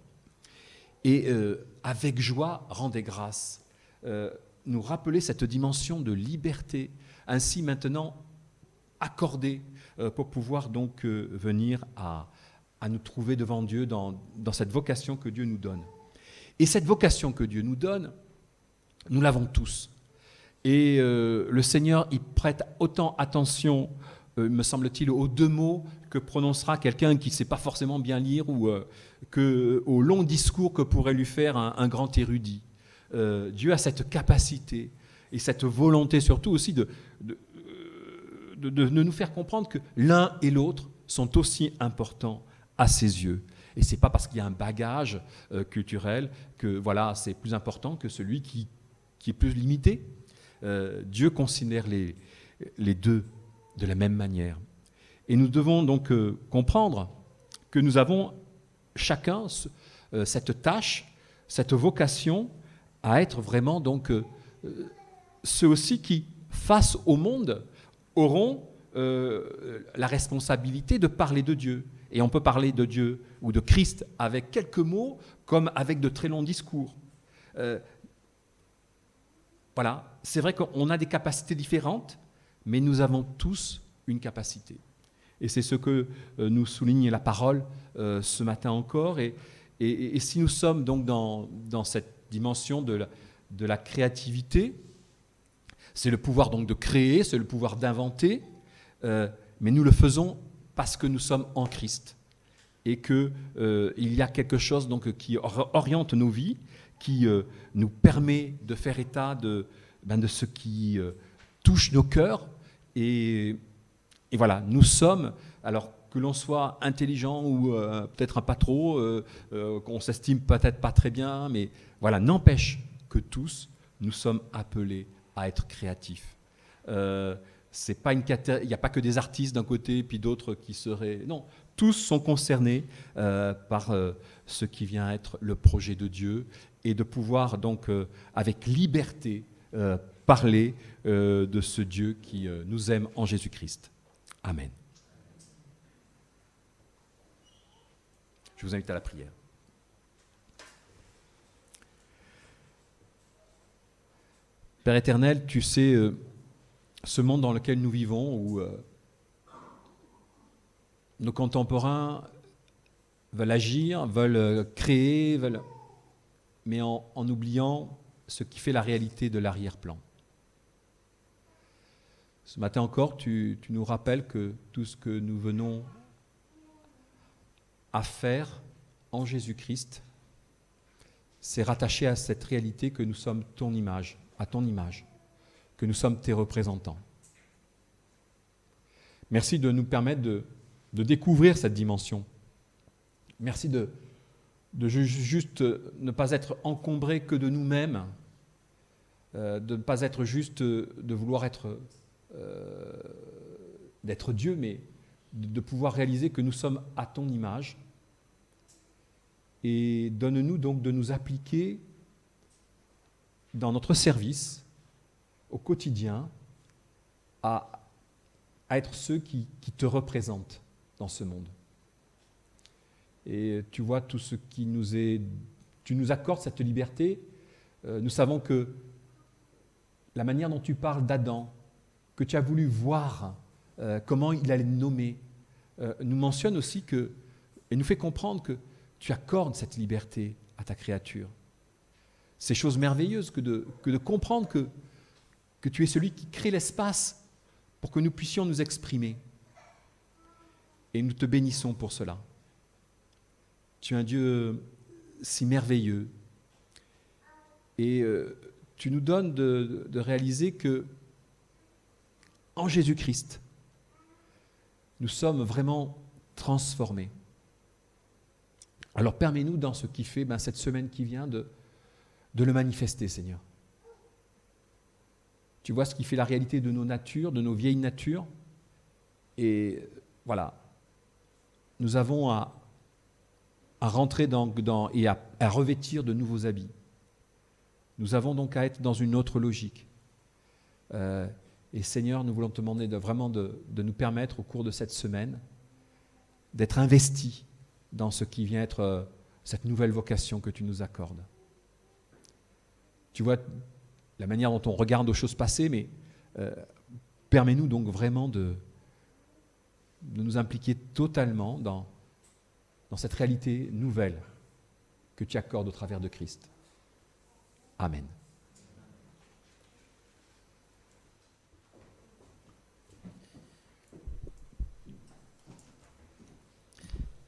S9: Et avec joie, rendez grâce. Nous rappeler cette dimension de liberté, ainsi maintenant accordée pour pouvoir donc venir à nous trouver devant Dieu dans cette vocation que Dieu nous donne. Et cette vocation que Dieu nous donne, nous l'avons tous. Et le Seigneur y prête autant attention, me semble-t-il, aux deux mots que prononcera quelqu'un qui ne sait pas forcément bien lire ou qu'au long discours que pourrait lui faire un grand érudit. Dieu a cette capacité et cette volonté surtout aussi de nous faire comprendre que l'un et l'autre sont aussi importants à ses yeux. Et ce n'est pas parce qu'il y a un bagage culturel que voilà, c'est plus important que celui qui est plus limité. Dieu considère les deux de la même manière. Et nous devons donc comprendre que nous avons chacun cette tâche, cette vocation à être vraiment donc ceux aussi qui, face au monde, auront la responsabilité de parler de Dieu. Et on peut parler de Dieu ou de Christ avec quelques mots comme avec de très longs discours. Voilà, c'est vrai qu'on a des capacités différentes, mais nous avons tous une capacité. Et c'est ce que nous souligne la parole ce matin encore. Et si nous sommes donc dans cette dimension de la créativité, c'est le pouvoir donc de créer, c'est le pouvoir d'inventer, mais nous le faisons parce que nous sommes en Christ et qu'il y a quelque chose donc, qui oriente nos vies, qui nous permet de faire état de ce qui touche nos cœurs. Et voilà, nous sommes, alors que l'on soit intelligent ou peut-être pas trop, qu'on s'estime peut-être pas très bien, mais voilà, n'empêche que tous, nous sommes appelés à être créatifs. Il n'y a pas que des artistes d'un côté, puis d'autres qui seraient... Non, tous sont concernés par ce qui vient être le projet de Dieu et de pouvoir donc, avec liberté, parler de ce Dieu qui nous aime en Jésus-Christ. Amen. Je vous invite à la prière. Père éternel, tu sais ce monde dans lequel nous vivons où nos contemporains veulent agir, veulent créer, veulent mais en oubliant ce qui fait la réalité de l'arrière-plan. Ce matin encore, tu nous rappelles que tout ce que nous venons à faire en Jésus-Christ, c'est rattaché à cette réalité que nous sommes ton image, à ton image, que nous sommes tes représentants. Merci de nous permettre de découvrir cette dimension. Merci de juste ne pas être encombré que de nous-mêmes, de ne pas être juste de vouloir d'être Dieu, mais de pouvoir réaliser que nous sommes à ton image. Et donne-nous donc de nous appliquer dans notre service, au quotidien, à être ceux qui te représentent dans ce monde. Et tu vois tout ce qui nous est... Tu nous accordes cette liberté. Nous savons que la manière dont tu parles d'Adam, que tu as voulu voir comment il allait le nommer, nous mentionne aussi que, et nous fait comprendre que tu accordes cette liberté à ta créature. C'est chose merveilleuse que de comprendre que tu es celui qui crée l'espace pour que nous puissions nous exprimer. Et nous te bénissons pour cela. Tu es un Dieu si merveilleux. Et tu nous donnes de réaliser que en Jésus-Christ, nous sommes vraiment transformés. Alors permets-nous dans ce qui fait cette semaine qui vient de le manifester, Seigneur. Tu vois ce qui fait la réalité de nos natures, de nos vieilles natures. Et voilà, nous avons à rentrer et à revêtir de nouveaux habits. Nous avons donc à être dans une autre logique. Et Seigneur, nous voulons te demander de nous permettre au cours de cette semaine d'être investis dans ce qui vient être cette nouvelle vocation que tu nous accordes. Tu vois la manière dont on regarde aux choses passées, mais permets-nous donc vraiment de nous impliquer totalement dans cette réalité nouvelle que tu accordes au travers de Christ. Amen.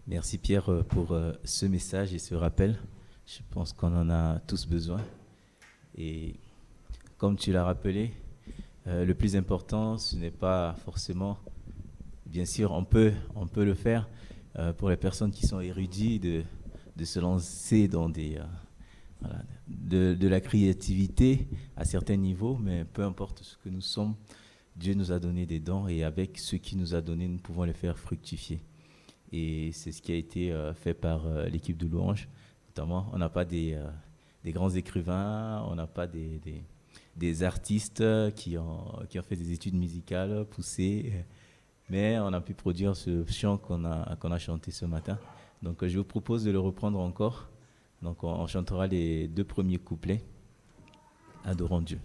S1: Merci Pierre pour ce message et ce rappel. Je pense qu'on en a tous besoin. Et comme tu l'as rappelé, le plus important, ce n'est pas forcément, bien sûr, on peut le faire pour les personnes qui sont érudits de se lancer dans de la créativité à certains niveaux, mais peu importe ce que nous sommes, Dieu nous a donné des dons et avec ce qu'il nous a donné, nous pouvons les faire fructifier. Et c'est ce qui a été fait par l'équipe de Louange. Notamment, on n'a pas des grands écrivains, on n'a pas des artistes qui ont fait des études musicales poussées, mais on a pu produire ce chant qu'on a chanté ce matin. Donc je vous propose de le reprendre encore. Donc on chantera les 2 premiers couplets. Adorons Dieu.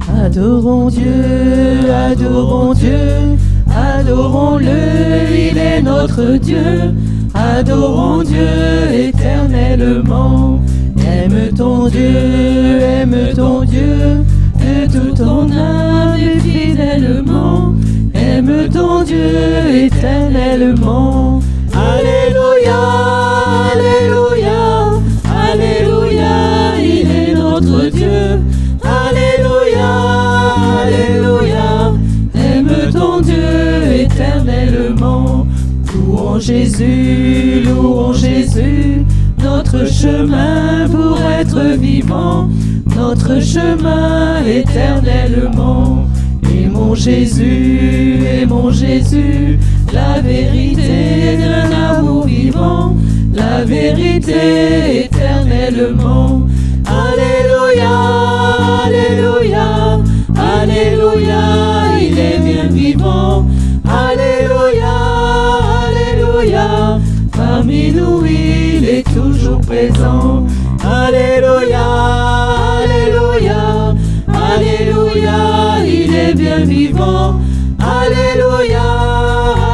S2: Adorons Dieu, adorons Dieu, adorons-le, il est notre Dieu. Adorons Dieu éternellement. Aime ton Dieu de toute ton âme et fidèlement. Aime ton Dieu éternellement. Alléluia, alléluia, alléluia, il est notre Dieu. Alléluia, alléluia, aime ton Dieu éternellement. Louons Jésus, notre chemin pour être vivant, notre chemin éternellement. Aimons Jésus, la vérité d'un amour vivant, la vérité éternellement. Alléluia, alléluia, alléluia, il est bien vivant. Alléluia, alléluia, parmi nous il est toujours présent. Alléluia, est bien vivant. Alléluia,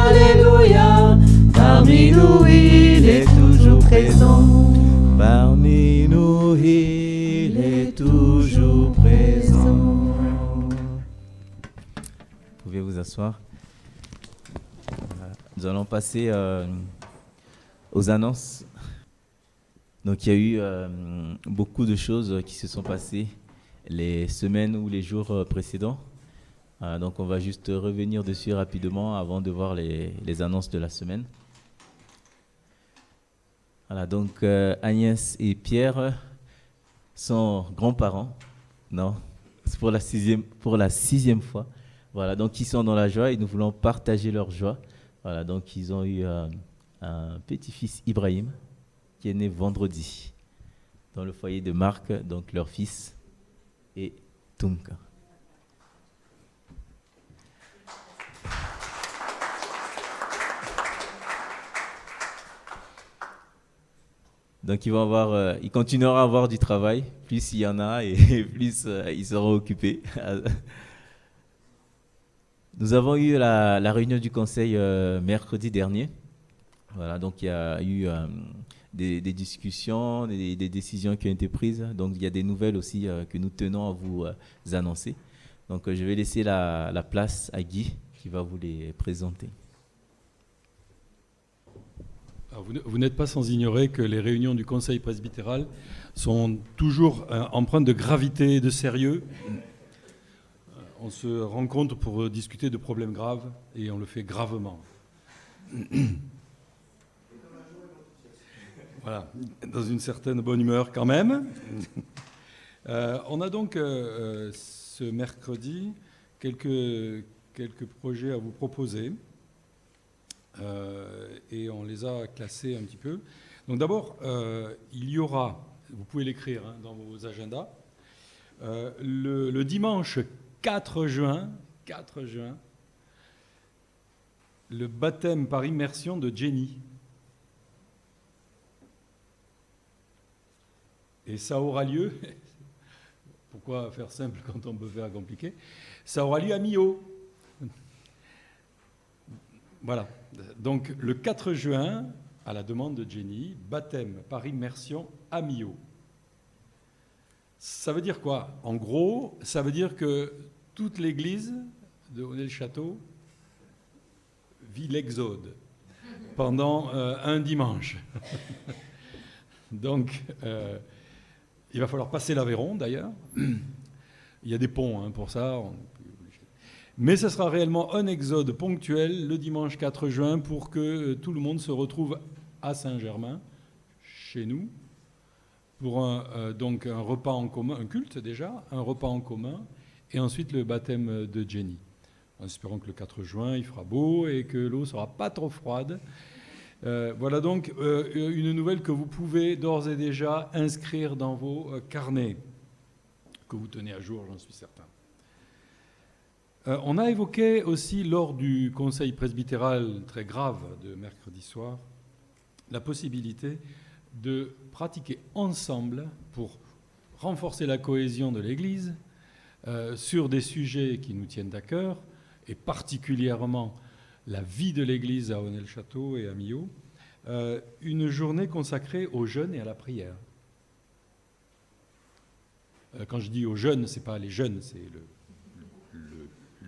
S2: Alléluia. Parmi nous, il est toujours présent.
S4: Parmi nous, il est toujours présent.
S1: Vous pouvez vous asseoir. Nous allons passer aux annonces. Donc il y a eu beaucoup de choses qui se sont passées les semaines ou les jours précédents. Donc on va juste revenir dessus rapidement avant de voir les annonces de la semaine. Voilà, donc Agnès et Pierre sont grands-parents. Non, c'est pour la sixième fois. Voilà, donc ils sont dans la joie et nous voulons partager leur joie. Voilà, donc ils ont eu un petit-fils Ibrahim qui est né vendredi dans le foyer de Marc, donc leur fils et Tunka. Donc il continuera à avoir du travail, plus il y en a et plus ils seront occupés. Nous avons eu la réunion du conseil mercredi dernier. Voilà, donc il y a eu des discussions, des décisions qui ont été prises. Donc il y a des nouvelles aussi que nous tenons à vous annoncer. Donc je vais laisser la place à Guy qui va vous les présenter.
S10: Alors vous n'êtes pas sans ignorer que les réunions du conseil presbytéral sont toujours empreintes de gravité et de sérieux. On se rencontre pour discuter de problèmes graves et on le fait gravement. Voilà, dans une certaine bonne humeur quand même. On a donc ce mercredi quelques projets à vous proposer. Et on les a classés un petit peu. Donc d'abord, il y aura, vous pouvez l'écrire dans vos agendas, le dimanche 4 juin, le baptême par immersion de Jenny. Et ça aura lieu, pourquoi faire simple quand on peut faire compliqué, ça aura lieu à Millau. Voilà, donc le 4 juin, à la demande de Jenny, baptême par immersion à Millau. Ça veut dire quoi? En gros, ça veut dire que toute l'église de Honnay-le-Château vit l'exode pendant un dimanche. Donc, il va falloir passer l'Aveyron d'ailleurs. Il y a des ponts pour ça. Mais ce sera réellement un exode ponctuel le dimanche 4 juin pour que tout le monde se retrouve à Saint-Germain, chez nous, pour donc un repas en commun, un culte déjà, un repas en commun, et ensuite le baptême de Jenny. En espérant que le 4 juin, il fera beau et que l'eau ne sera pas trop froide. Voilà donc une nouvelle que vous pouvez d'ores et déjà inscrire dans vos carnets, que vous tenez à jour, j'en suis certain. On a évoqué aussi lors du conseil presbytéral très grave de mercredi soir la possibilité de pratiquer ensemble pour renforcer la cohésion de l'Église sur des sujets qui nous tiennent à cœur et particulièrement la vie de l'Église à Honnay-le-Château et à Millau, une journée consacrée au jeûne et à la prière. Quand je dis aux jeunes, ce n'est pas les jeunes, c'est le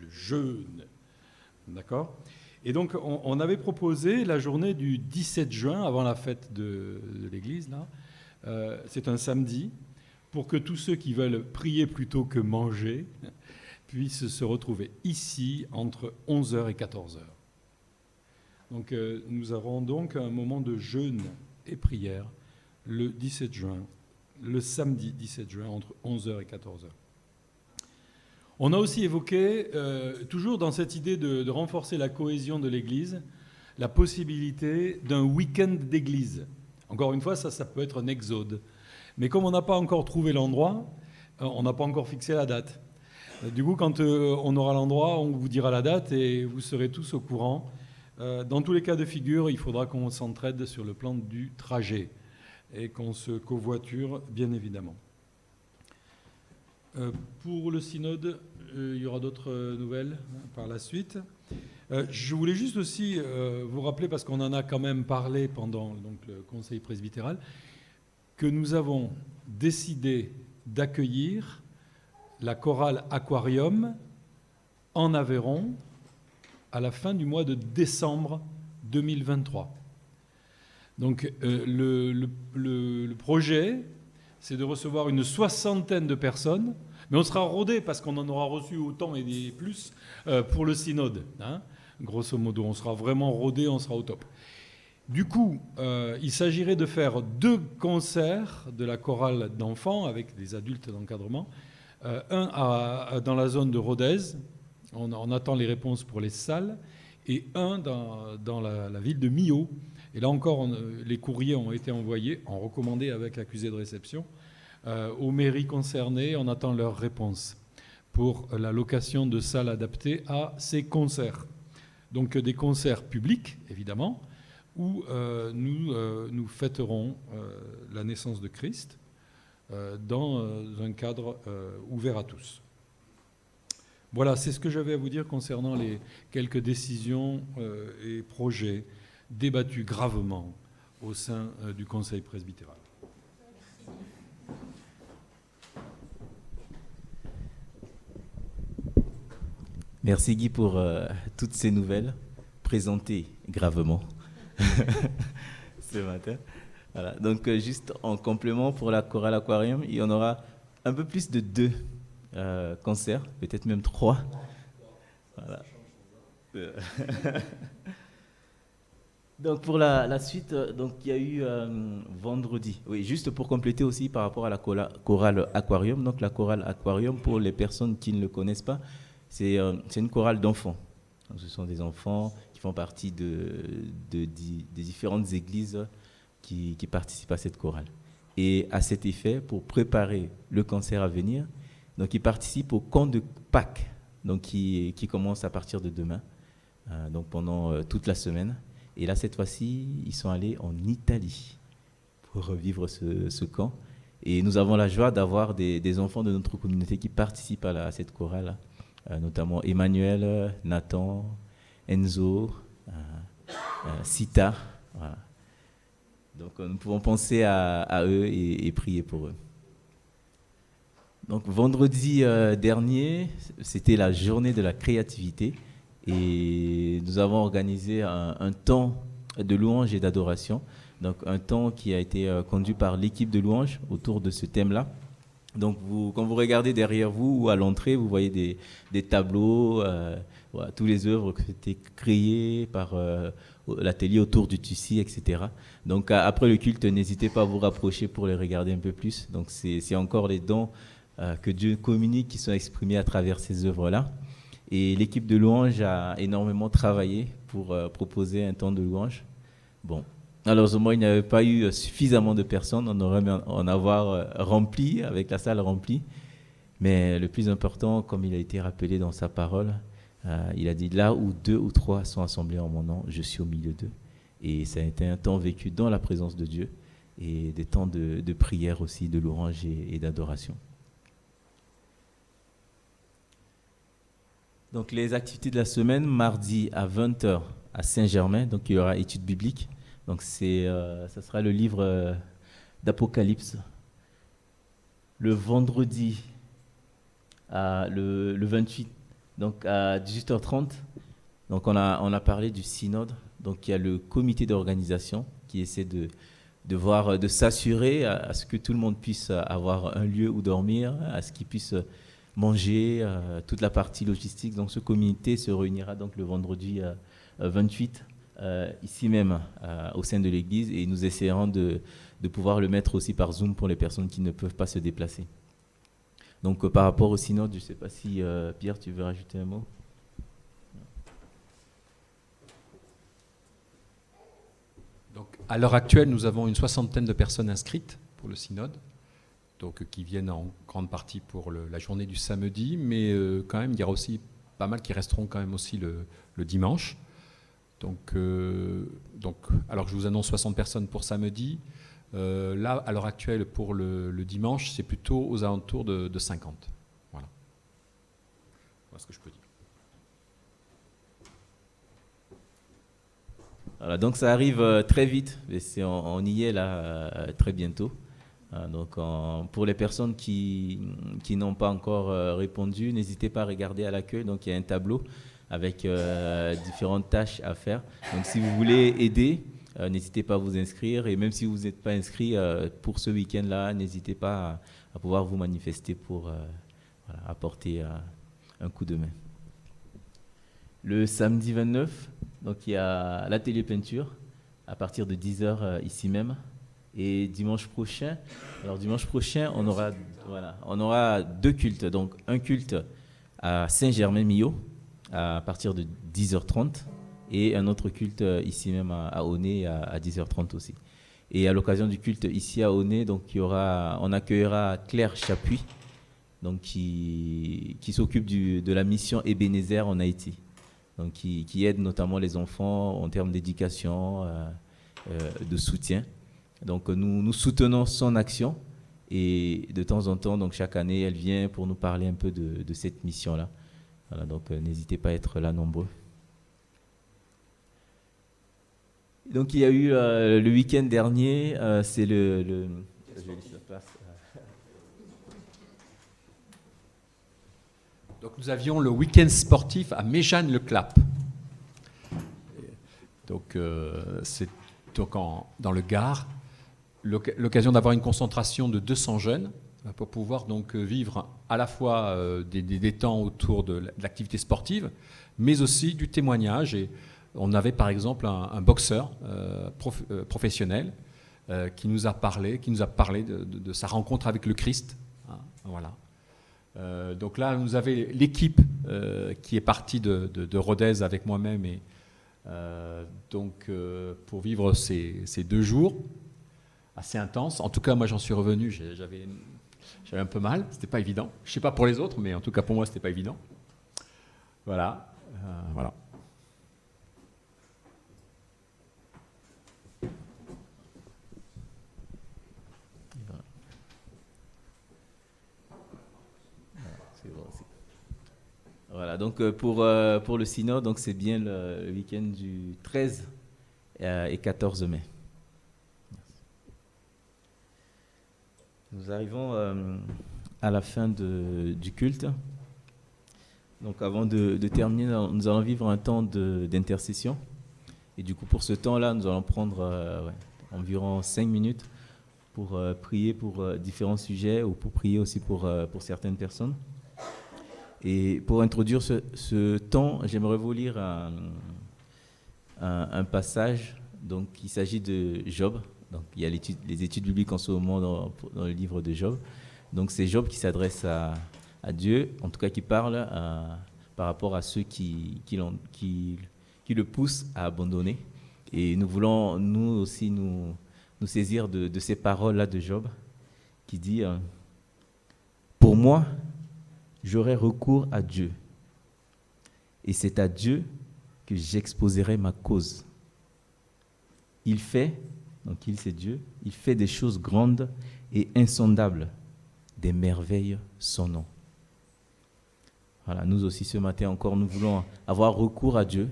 S10: jeûne. D'accord ? Et donc, on avait proposé la journée du 17 juin, avant la fête de l'Église, là. C'est un samedi, pour que tous ceux qui veulent prier plutôt que manger puissent se retrouver ici entre 11h et 14h. Donc, nous aurons donc un moment de jeûne et prière le 17 juin, le samedi 17 juin, entre 11h et 14h. On a aussi évoqué, toujours dans cette idée de renforcer la cohésion de l'Église, la possibilité d'un week-end d'église. Encore une fois, ça peut être un exode. Mais comme on n'a pas encore trouvé l'endroit, on n'a pas encore fixé la date. Du coup, quand on aura l'endroit, on vous dira la date et vous serez tous au courant. Dans tous les cas de figure, il faudra qu'on s'entraide sur le plan du trajet et qu'on se covoiture, bien évidemment. Pour le synode, il y aura d'autres nouvelles par la suite. Je voulais juste aussi vous rappeler, parce qu'on en a quand même parlé pendant donc, le conseil presbytéral, que nous avons décidé d'accueillir la chorale Aquarium en Aveyron à la fin du mois de décembre 2023. Donc le projet, c'est de recevoir une 60aine de personnes, mais on sera rodé parce qu'on en aura reçu autant et plus pour le synode. Hein. Grosso modo, on sera vraiment rodé, on sera au top. Du coup, il s'agirait de faire 2 concerts de la chorale d'enfants avec des adultes d'encadrement. Un dans la zone de Rodez, on attend les réponses pour les salles, et un dans la ville de Millau. Et là encore, les courriers ont été envoyés, en recommandé avec accusé de réception, aux mairies concernées. On attend leur réponse pour la location de salles adaptées à ces concerts. Donc des concerts publics, évidemment, où nous fêterons la naissance de Christ dans un cadre ouvert à tous. Voilà, c'est ce que j'avais à vous dire concernant les quelques décisions et projets débattus gravement au sein du Conseil presbytéral.
S1: Merci Guy pour toutes ces nouvelles présentées gravement ce matin. Voilà. Donc juste en complément pour la chorale Aquarium, il y en aura un peu plus de 2 concerts, peut-être même 3. Voilà. Donc pour la suite, donc il y a eu vendredi. Oui, juste pour compléter aussi par rapport à la chorale Aquarium. Donc la chorale Aquarium, pour les personnes qui ne le connaissent pas, c'est une chorale d'enfants. Donc, ce sont des enfants qui font partie des différentes églises qui participent à cette chorale. Et à cet effet, pour préparer le concert à venir, donc ils participent au camp de Pâques, donc qui commence à partir de demain, donc pendant toute la semaine. Et là, cette fois-ci, ils sont allés en Italie pour revivre ce camp. Et nous avons la joie d'avoir des enfants de notre communauté qui participent à cette chorale, notamment Emmanuel, Nathan, Enzo, Sita. Voilà. Donc nous pouvons penser à eux et prier pour eux. Donc vendredi dernier, c'était la journée de la créativité et nous avons organisé un temps de louange et d'adoration. Donc un temps qui a été conduit par l'équipe de louange autour de ce thème-là. Donc quand vous regardez derrière vous ou à l'entrée, vous voyez des tableaux, voilà, tous les œuvres qui ont été créées par l'atelier autour du tissu, etc. Donc après le culte, n'hésitez pas à vous rapprocher pour les regarder un peu plus. Donc c'est encore les dons que Dieu communique qui sont exprimés à travers ces œuvres-là. Et l'équipe de louange a énormément travaillé pour proposer un temps de louange. Bon, malheureusement, il n'y avait pas eu suffisamment de personnes. On aurait aimé en avoir rempli, avec la salle remplie. Mais le plus important, comme il a été rappelé dans sa parole, il a dit, là où 2 ou 3 sont assemblés en mon nom, je suis au milieu d'eux. Et ça a été un temps vécu dans la présence de Dieu et des temps de prière aussi, de louange et d'adoration. Donc les activités de la semaine, mardi à 20h à Saint-Germain, donc il y aura étude biblique. Donc ça sera le livre d'Apocalypse. Le vendredi, le 28, donc à 18h30, donc on a parlé du synode. Donc il y a le comité d'organisation qui essaie de s'assurer à ce que tout le monde puisse avoir un lieu où dormir, à ce qu'ils puissent manger, toute la partie logistique. Donc ce comité se réunira donc le vendredi 28 ici même au sein de l'église et nous essaierons de pouvoir le mettre aussi par Zoom pour les personnes qui ne peuvent pas se déplacer. Donc par rapport au synode, je ne sais pas si Pierre, tu veux rajouter un mot?
S9: Donc, à l'heure actuelle, nous avons une 60aine de personnes inscrites pour le synode, donc qui viennent en grande partie pour la journée du samedi, mais quand même, il y aura aussi pas mal qui resteront quand même aussi le dimanche. Donc, alors je vous annonce 60 personnes pour samedi. Là, à l'heure actuelle, pour le dimanche, c'est plutôt aux alentours de 50. Voilà. Voilà ce que je peux dire.
S1: Voilà, donc ça arrive très vite, et on y est là très bientôt. Donc pour les personnes qui n'ont pas encore répondu, n'hésitez pas à regarder à l'accueil. Donc il y a un tableau avec différentes tâches à faire. Donc si vous voulez aider, n'hésitez pas à vous inscrire. Et même si vous n'êtes pas inscrit pour ce week-end-là, n'hésitez pas à pouvoir vous manifester pour apporter un coup de main. Le samedi 29, donc il y a l'atelier peinture à partir de 10h ici même. Et dimanche prochain, on aura 2 cultes. Donc un culte à Saint-Germain-Millau à partir de 10h30 et un autre culte ici même à Aulnay à 10h30 aussi. Et à l'occasion du culte ici à Aulnay, donc on accueillera Claire Chapuis, donc qui s'occupe de la mission Ebenezer en Haïti. Donc qui aide notamment les enfants en termes d'éducation, de soutien. Donc nous soutenons son action et de temps en temps, donc chaque année, elle vient pour nous parler un peu de cette mission-là. Voilà, donc n'hésitez pas à être là nombreux. Donc il y a eu le week-end dernier, c'est je vais laisser la place.
S9: Donc nous avions le week-end sportif à Méjeanne-le-Clap. Donc c'est dans le Gard, l'occasion d'avoir une concentration de 200 jeunes pour pouvoir donc vivre à la fois des temps autour de l'activité sportive, mais aussi du témoignage. Et on avait par exemple un boxeur professionnel qui nous a parlé de sa rencontre avec le Christ. Hein, voilà. Donc là, vous avez l'équipe qui est partie de Rodez avec moi-même et pour vivre ces 2 jours assez intenses. En tout cas, moi, j'en suis revenu. J'avais un peu mal. C'était pas évident. Je sais pas pour les autres, mais en tout cas pour moi, c'était pas évident. Voilà. Voilà.
S1: Voilà, donc pour le synode, donc c'est bien le week-end du 13 et 14 mai. Nous arrivons à la fin du culte. Donc avant de terminer, nous allons vivre un temps d'intercession. Et du coup, pour ce temps-là, nous allons prendre environ 5 minutes pour prier pour différents sujets ou pour prier aussi pour certaines personnes. Et pour introduire ce temps, j'aimerais vous lire un passage. Donc, il s'agit de Job. Donc, il y a les études bibliques en ce moment dans le livre de Job. Donc, c'est Job qui s'adresse à Dieu, en tout cas qui parle par rapport à ceux qui le poussent à abandonner. Et nous voulons, nous aussi, nous saisir de ces paroles-là de Job, qui dit « Pour moi, j'aurai recours à Dieu, et c'est à Dieu que j'exposerai ma cause. Il fait, donc il c'est Dieu, il fait des choses grandes et insondables, des merveilles son nom. » Voilà, nous aussi ce matin encore, nous voulons avoir recours à Dieu,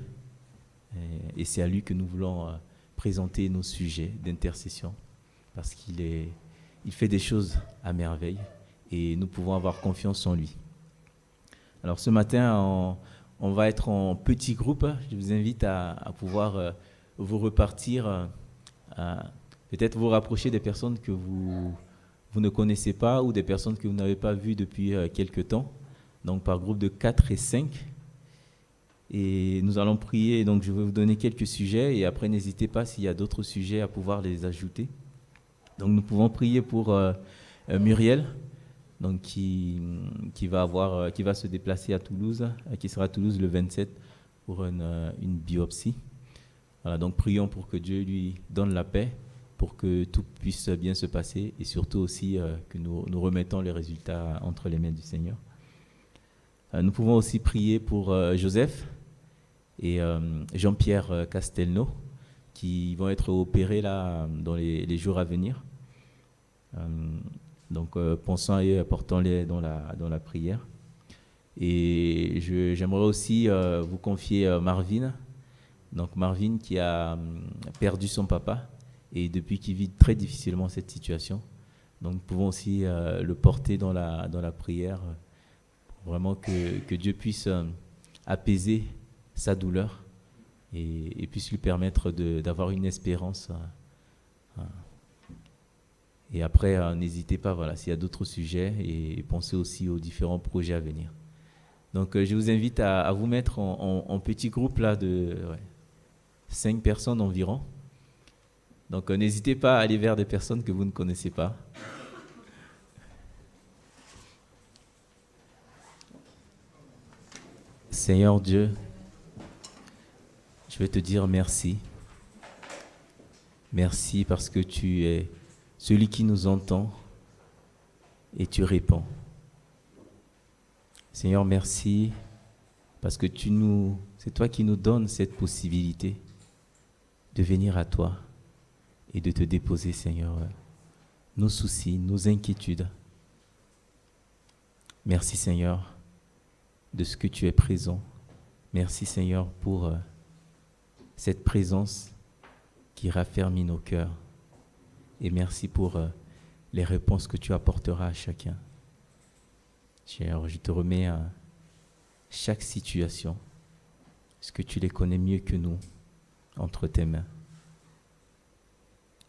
S1: et c'est à lui que nous voulons présenter nos sujets d'intercession, parce qu'il fait des choses à merveille, et nous pouvons avoir confiance en lui. Alors ce matin, on va être en petit groupe. Je vous invite à pouvoir vous repartir, peut-être vous rapprocher des personnes que vous ne connaissez pas ou des personnes que vous n'avez pas vues depuis quelque temps. Donc par groupe de 4 et 5. Et nous allons prier. Donc je vais vous donner quelques sujets et après n'hésitez pas s'il y a d'autres sujets à pouvoir les ajouter. Donc nous pouvons prier pour Muriel. Donc qui va se déplacer à Toulouse, qui sera à Toulouse le 27 pour une biopsie. Voilà, donc prions pour que Dieu lui donne la paix, pour que tout puisse bien se passer et surtout aussi que nous remettons les résultats entre les mains du Seigneur. Nous pouvons aussi prier pour Joseph et Jean-Pierre Castelnau qui vont être opérés là dans les jours à venir. Donc, pensons et apportons-les dans la prière. Et j'aimerais aussi vous confier Marvin. Donc Marvin qui a perdu son papa et depuis qu'il vit très difficilement cette situation. Donc nous pouvons aussi le porter dans la prière, vraiment que Dieu puisse apaiser sa douleur et puisse lui permettre d'avoir une espérance. Et après, n'hésitez pas, voilà, s'il y a d'autres sujets, et pensez aussi aux différents projets à venir. Donc je vous invite à vous mettre en petit groupe là de 5 personnes environ. Donc n'hésitez pas à aller vers des personnes que vous ne connaissez pas. Seigneur Dieu, je vais te dire merci. Merci parce que tu es celui qui nous entend et tu réponds. Seigneur, merci parce que c'est toi qui nous donnes cette possibilité de venir à toi et de te déposer, Seigneur, nos soucis, nos inquiétudes. Merci, Seigneur, de ce que tu es présent. Merci, Seigneur, pour cette présence qui raffermit nos cœurs. Et merci pour les réponses que tu apporteras à chacun. Seigneur, je te remets à chaque situation, parce que tu les connais mieux que nous, entre tes mains.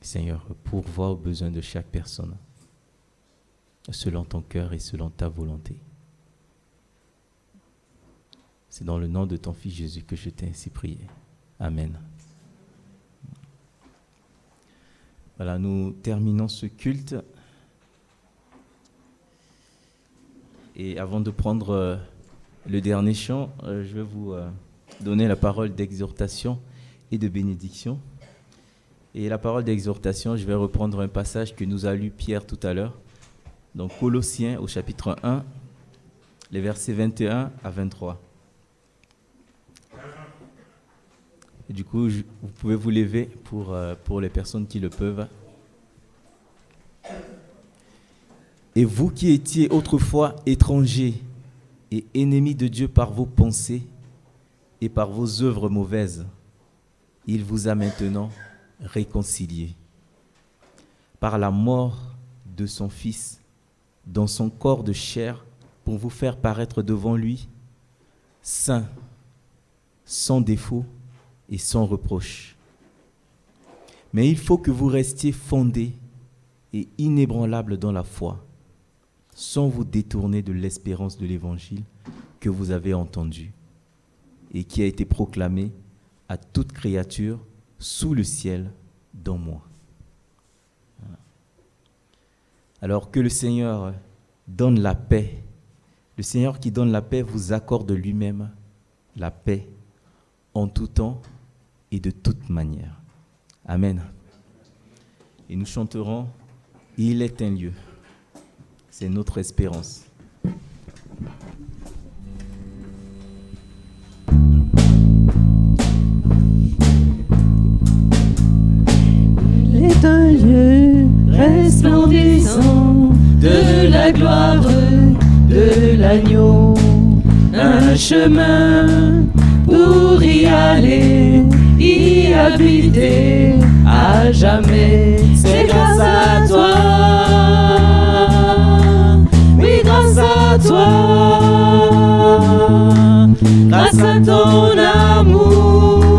S1: Seigneur, pourvois aux besoins de chaque personne, selon ton cœur et selon ta volonté. C'est dans le nom de ton Fils Jésus que je t'ai ainsi prié. Amen. Voilà, nous terminons ce culte. Et avant de prendre le dernier chant, je vais vous donner la parole d'exhortation et de bénédiction. Et la parole d'exhortation, je vais reprendre un passage que nous a lu Pierre tout à l'heure. Donc Colossiens au chapitre 1, les versets 21 à 23. Et du coup, vous pouvez vous lever pour les personnes qui le peuvent. Et vous qui étiez autrefois étrangers et ennemis de Dieu par vos pensées et par vos œuvres mauvaises, il vous a maintenant réconciliés par la mort de son Fils dans son corps de chair pour vous faire paraître devant lui saints, sans défaut et sans reproche. Mais il faut que vous restiez fondés et inébranlables dans la foi, sans vous détourner de l'espérance de l'évangile que vous avez entendu et qui a été proclamé à toute créature sous le ciel, dont moi. Alors que le Seigneur donne la paix, le Seigneur qui donne la paix vous accorde lui-même la paix en tout temps et de toute manière. Amen. Et nous chanterons « Il est un lieu ». C'est notre espérance.
S2: Il est un lieu resplendissant de la gloire de l'agneau, un chemin pour y aller, y habiter à jamais. C'est grâce à toi, oui, grâce à toi, grâce à ton amour,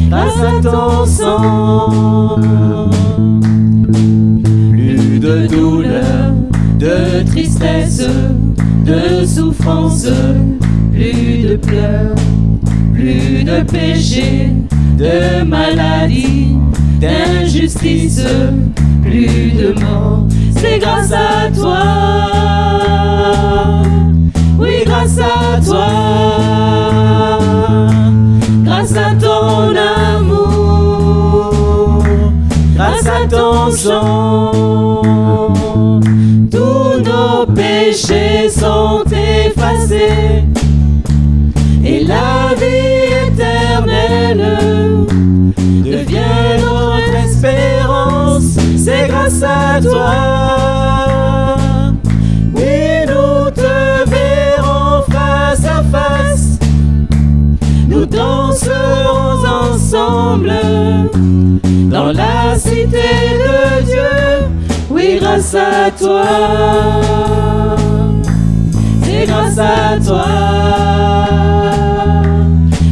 S2: grâce à ton sang. Plus de douleur, de tristesse, de souffrance, plus de pleurs, plus de péché, de maladie, d'injustice, plus de mort. C'est grâce à toi, oui, grâce à toi, grâce à ton amour, grâce à ton sang. Tous nos péchés sont effacés et la vie éternelle devient notre espérance. C'est grâce à toi, ensemble dans la cité de Dieu. Oui, grâce à toi, c'est grâce à toi.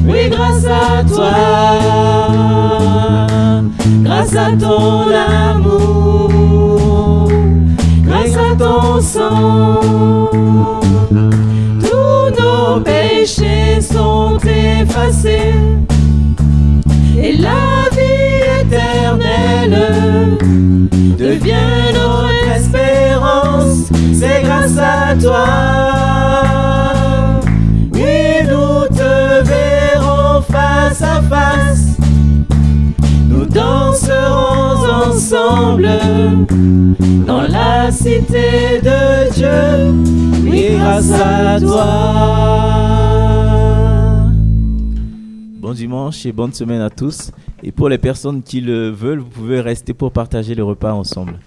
S2: Oui, grâce à toi, grâce à ton amour, grâce à ton sang, tous nos péchés sont effacés et la vie éternelle devient notre espérance. C'est grâce à toi, oui, nous te verrons face à face. Nous danserons ensemble dans la cité de Dieu, oui, grâce à toi.
S1: Bon dimanche et bonne semaine à tous. Et pour les personnes qui le veulent, vous pouvez rester pour partager le repas ensemble.